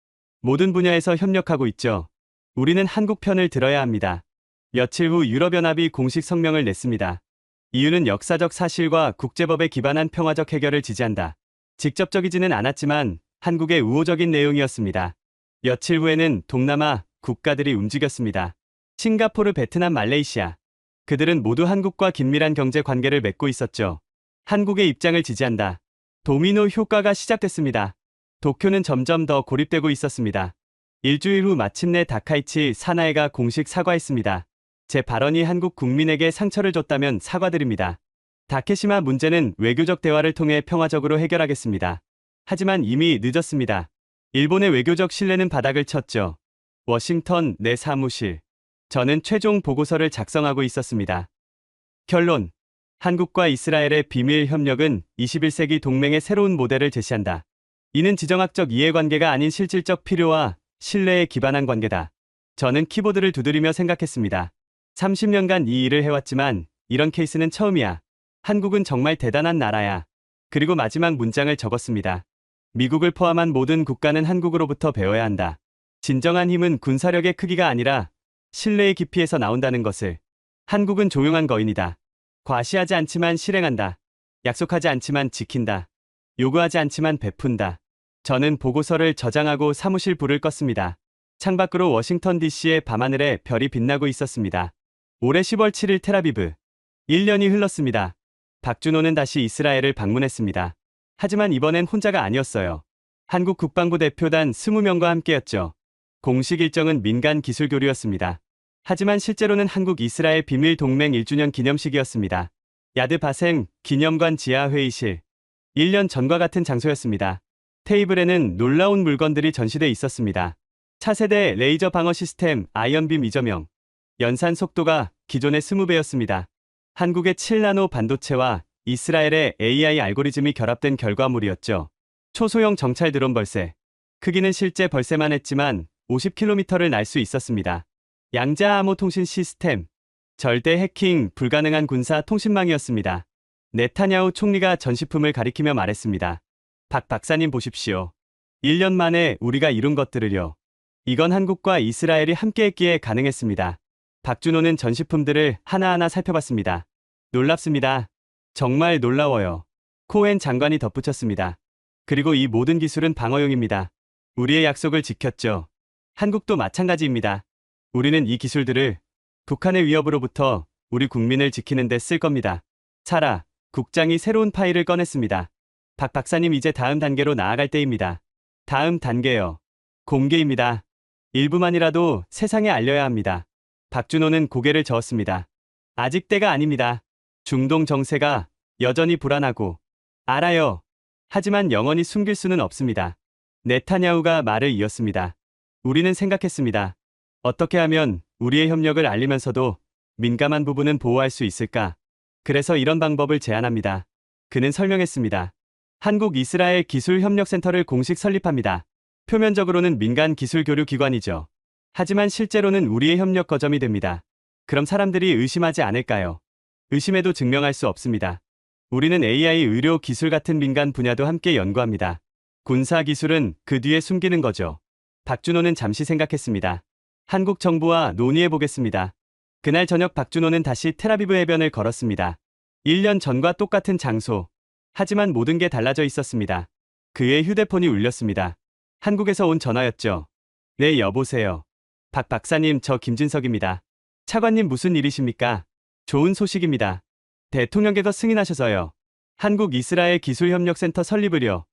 모든 분야에서 협력하고 있죠. 우리는 한국 편을 들어야 합니다. 며칠 후 유럽연합이 공식 성명을 냈습니다. 이유는 역사적 사실과 국제법에 기반한 평화적 해결을 지지한다. 직접적이지는 않았지만 한국의 우호적인 내용이었습니다. 며칠 후에는 동남아 국가들이 움직였습니다. 싱가포르, 베트남, 말레이시아. 그들은 모두 한국과 긴밀한 경제 관계를 맺고 있었죠. 한국의 입장을 지지한다. 도미노 효과가 시작됐습니다. 도쿄는 점점 더 고립되고 있었습니다. 일주일 후 마침내 다카이치 사나이가 공식 사과했습니다. 제 발언이 한국 국민에게 상처를 줬다면 사과드립니다. 다케시마 문제는 외교적 대화를 통해 평화적으로 해결하겠습니다. 하지만 이미 늦었습니다. 일본의 외교적 신뢰는 바닥을 쳤죠. 워싱턴 내 사무실. 저는 최종 보고서를 작성하고 있었습니다. 결론. 한국과 이스라엘의 비밀 협력은 21세기 동맹의 새로운 모델을 제시한다. 이는 지정학적 이해관계가 아닌 실질적 필요와 신뢰에 기반한 관계다. 저는 키보드를 두드리며 생각했습니다. 30년간 이 일을 해왔지만 이런 케이스는 처음이야. 한국은 정말 대단한 나라야. 그리고 마지막 문장을 적었습니다. 미국을 포함한 모든 국가는 한국으로부터 배워야 한다. 진정한 힘은 군사력의 크기가 아니라 신뢰의 깊이에서 나온다는 것을. 한국은 조용한 거인이다. 과시하지 않지만 실행한다. 약속하지 않지만 지킨다. 요구하지 않지만 베푼다. 저는 보고서를 저장하고 사무실 불을 껐습니다. 창밖으로 워싱턴 DC의 밤하늘에 별이 빛나고 있었습니다. 올해 10월 7일 텔아비브. 1년이 흘렀습니다. 박준호는 다시 이스라엘을 방문했습니다. 하지만 이번엔 혼자가 아니었어요. 한국 국방부 대표단 20명과 함께였죠. 공식 일정은 민간 기술 교류였습니다. 하지만 실제로는 한국-이스라엘 비밀 동맹 1주년 기념식이었습니다. 야드 바생 기념관 지하 회의실. 1년 전과 같은 장소였습니다. 테이블에는 놀라운 물건들이 전시돼 있었습니다. 차세대 레이저 방어 시스템 아이언빔 이저명. 연산 속도가 기존의 20배였습니다. 한국의 7나노 반도체와 이스라엘의 AI 알고리즘이 결합된 결과물이었죠. 초소형 정찰 드론 벌새. 크기는 실제 벌새만 했지만 50km를 날 수 있었습니다. 양자 암호 통신 시스템. 절대 해킹 불가능한 군사 통신망이었습니다. 네타냐후 총리가 전시품을 가리키며 말했습니다. 박 박사님 보십시오. 1년 만에 우리가 이룬 것들을요. 이건 한국과 이스라엘이 함께했기에 가능했습니다. 박준호는 전시품들을 하나하나 살펴봤습니다. 놀랍습니다. 정말 놀라워요. 코엔 장관이 덧붙였습니다. 그리고 이 모든 기술은 방어용입니다. 우리의 약속을 지켰죠. 한국도 마찬가지입니다. 우리는 이 기술들을 북한의 위협으로부터 우리 국민을 지키는 데 쓸 겁니다. 차라 국장이 새로운 파일을 꺼냈습니다. 박 박사님 이제 다음 단계로 나아갈 때입니다. 다음 단계요. 공개입니다. 일부만이라도 세상에 알려야 합니다. 박준호는 고개를 저었습니다. 아직 때가 아닙니다. 중동 정세가 여전히 불안하고. 알아요. 하지만 영원히 숨길 수는 없습니다. 네타냐후가 말을 이었습니다. 우리는 생각했습니다. 어떻게 하면 우리의 협력을 알리면서도 민감한 부분은 보호할 수 있을까? 그래서 이런 방법을 제안합니다. 그는 설명했습니다. 한국-이스라엘 기술협력센터를 공식 설립합니다. 표면적으로는 민간 기술 교류 기관이죠. 하지만 실제로는 우리의 협력 거점이 됩니다. 그럼 사람들이 의심하지 않을까요? 의심해도 증명할 수 없습니다. 우리는 AI, 의료, 기술 같은 민간 분야도 함께 연구합니다. 군사 기술은 그 뒤에 숨기는 거죠. 박준호는 잠시 생각했습니다. 한국 정부와 논의해보겠습니다. 그날 저녁 박준호는 다시 텔아비브 해변을 걸었습니다. 1년 전과 똑같은 장소. 하지만 모든 게 달라져 있었습니다. 그의 휴대폰이 울렸습니다. 한국에서 온 전화였죠. 네, 여보세요. 박 박사님, 저 김진석입니다. 차관님 무슨 일이십니까? 좋은 소식입니다. 대통령께서 승인하셔서요. 한국-이스라엘 기술협력센터 설립을요.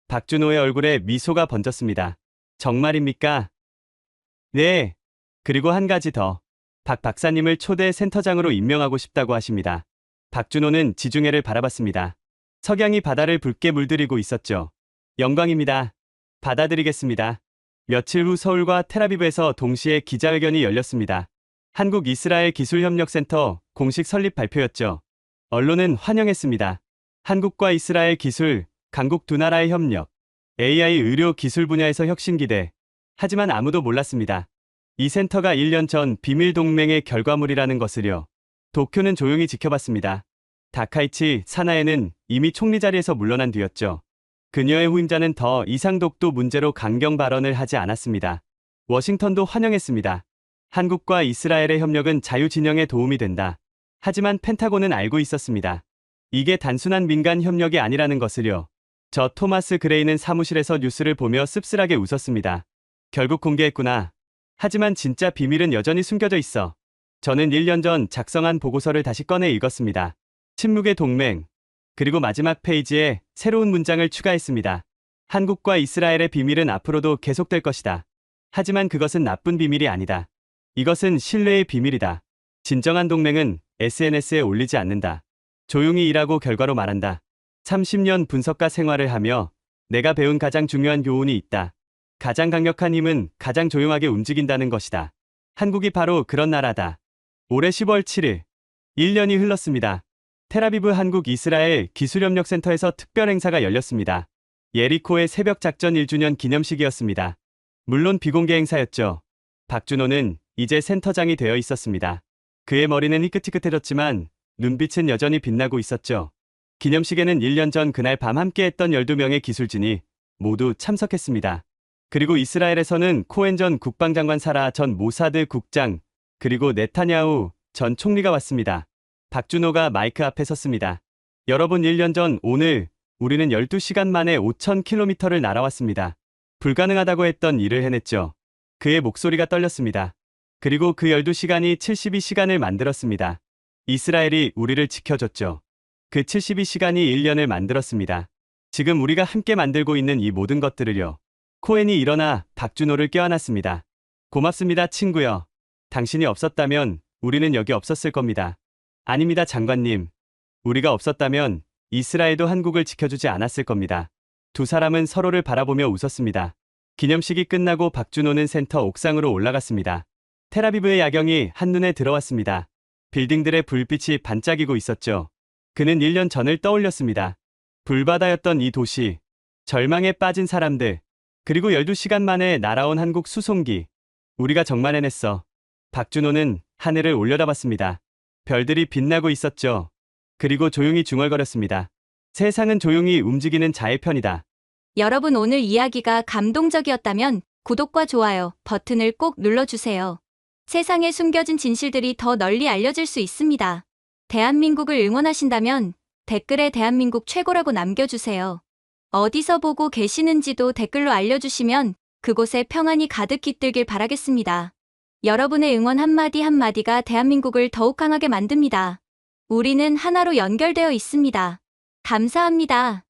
박준호의 얼굴에 미소가 번졌습니다. 정말입니까? 네. 그리고 한 가지 더. 박 박사님을 초대 센터장으로 임명하고 싶다고 하십니다. 박준호는 지중해를 바라봤습니다. 석양이 바다를 붉게 물들이고 있었죠. 영광입니다. 받아들이겠습니다. 며칠 후 서울과 텔아비브에서 동시에 기자회견이 열렸습니다. 한국-이스라엘 기술협력센터 공식 설립 발표였죠. 언론은 환영했습니다. 한국과 이스라엘 기술, 강국 두 나라의 협력, AI 의료 기술 분야에서 혁신 기대. 하지만 아무도 몰랐습니다. 이 센터가 1년 전 비밀 동맹의 결과물이라는 것을요. 도쿄는 조용히 지켜봤습니다. 다카이치 사나에는 이미 총리 자리에서 물러난 뒤였죠. 그녀의 후임자는 더 이상 독도 문제로 강경 발언을 하지 않았습니다. 워싱턴도 환영했습니다. 한국과 이스라엘의 협력은 자유 진영에 도움이 된다. 하지만 펜타곤은 알고 있었습니다. 이게 단순한 민간 협력이 아니라는 것을요. 저 토마스 그레이는 사무실에서 뉴스를 보며 씁쓸하게 웃었습니다. 결국 공개했구나. 하지만 진짜 비밀은 여전히 숨겨져 있어. 저는 1년 전 작성한 보고서를 다시 꺼내 읽었습니다. 침묵의 동맹. 그리고 마지막 페이지에 새로운 문장을 추가했습니다. 한국과 이스라엘의 비밀은 앞으로도 계속될 것이다. 하지만 그것은 나쁜 비밀이 아니다. 이것은 신뢰의 비밀이다. 진정한 동맹은 SNS에 올리지 않는다. 조용히 일하고 결과로 말한다. 30년 분석가 생활을 하며 내가 배운 가장 중요한 교훈이 있다. 가장 강력한 힘은 가장 조용하게 움직인다는 것이다. 한국이 바로 그런 나라다. 올해 10월 7일, 1년이 흘렀습니다. 텔아비브 한국-이스라엘 기술협력센터에서 특별 행사가 열렸습니다. 예리코의 새벽 작전 1주년 기념식이었습니다. 물론 비공개 행사였죠. 박준호는 이제 센터장이 되어 있었습니다. 그의 머리는 희끗희끗해졌지만 눈빛은 여전히 빛나고 있었죠. 기념식에는 1년 전 그날 밤 함께했던 12명의 기술진이 모두 참석했습니다. 그리고 이스라엘에서는 코엔 전 국방장관, 사라 전 모사드 국장, 그리고 네타냐후 전 총리가 왔습니다. 박준호가 마이크 앞에 섰습니다. 여러분, 1년 전 오늘 우리는 12시간 만에 5,000km를 날아왔습니다. 불가능하다고 했던 일을 해냈죠. 그의 목소리가 떨렸습니다. 그리고 그 12시간이 72시간을 만들었습니다. 이스라엘이 우리를 지켜줬죠. 그 72시간이 1년을 만들었습니다. 지금 우리가 함께 만들고 있는 이 모든 것들을요. 코엔이 일어나 박준호를 껴안았습니다. 고맙습니다, 친구요. 당신이 없었다면 우리는 여기 없었을 겁니다. 아닙니다, 장관님. 우리가 없었다면 이스라엘도 한국을 지켜주지 않았을 겁니다. 두 사람은 서로를 바라보며 웃었습니다. 기념식이 끝나고 박준호는 센터 옥상으로 올라갔습니다. 텔아비브의 야경이 한눈에 들어왔습니다. 빌딩들의 불빛이 반짝이고 있었죠. 그는 1년 전을 떠올렸습니다. 불바다였던 이 도시, 절망에 빠진 사람들, 그리고 12시간 만에 날아온 한국 수송기. 우리가 정말 해냈어. 박준호는 하늘을 올려다봤습니다. 별들이 빛나고 있었죠. 그리고 조용히 중얼거렸습니다. 세상은 조용히 움직이는 자의 편이다. 여러분, 오늘 이야기가 감동적이었다면 구독과 좋아요 버튼을 꼭 눌러주세요. 세상에 숨겨진 진실들이 더 널리 알려질 수 있습니다. 대한민국을 응원하신다면 댓글에 대한민국 최고라고 남겨주세요. 어디서 보고 계시는지도 댓글로 알려주시면 그곳에 평안이 가득 깃들길 바라겠습니다. 여러분의 응원 한마디 한마디가 대한민국을 더욱 강하게 만듭니다. 우리는 하나로 연결되어 있습니다. 감사합니다.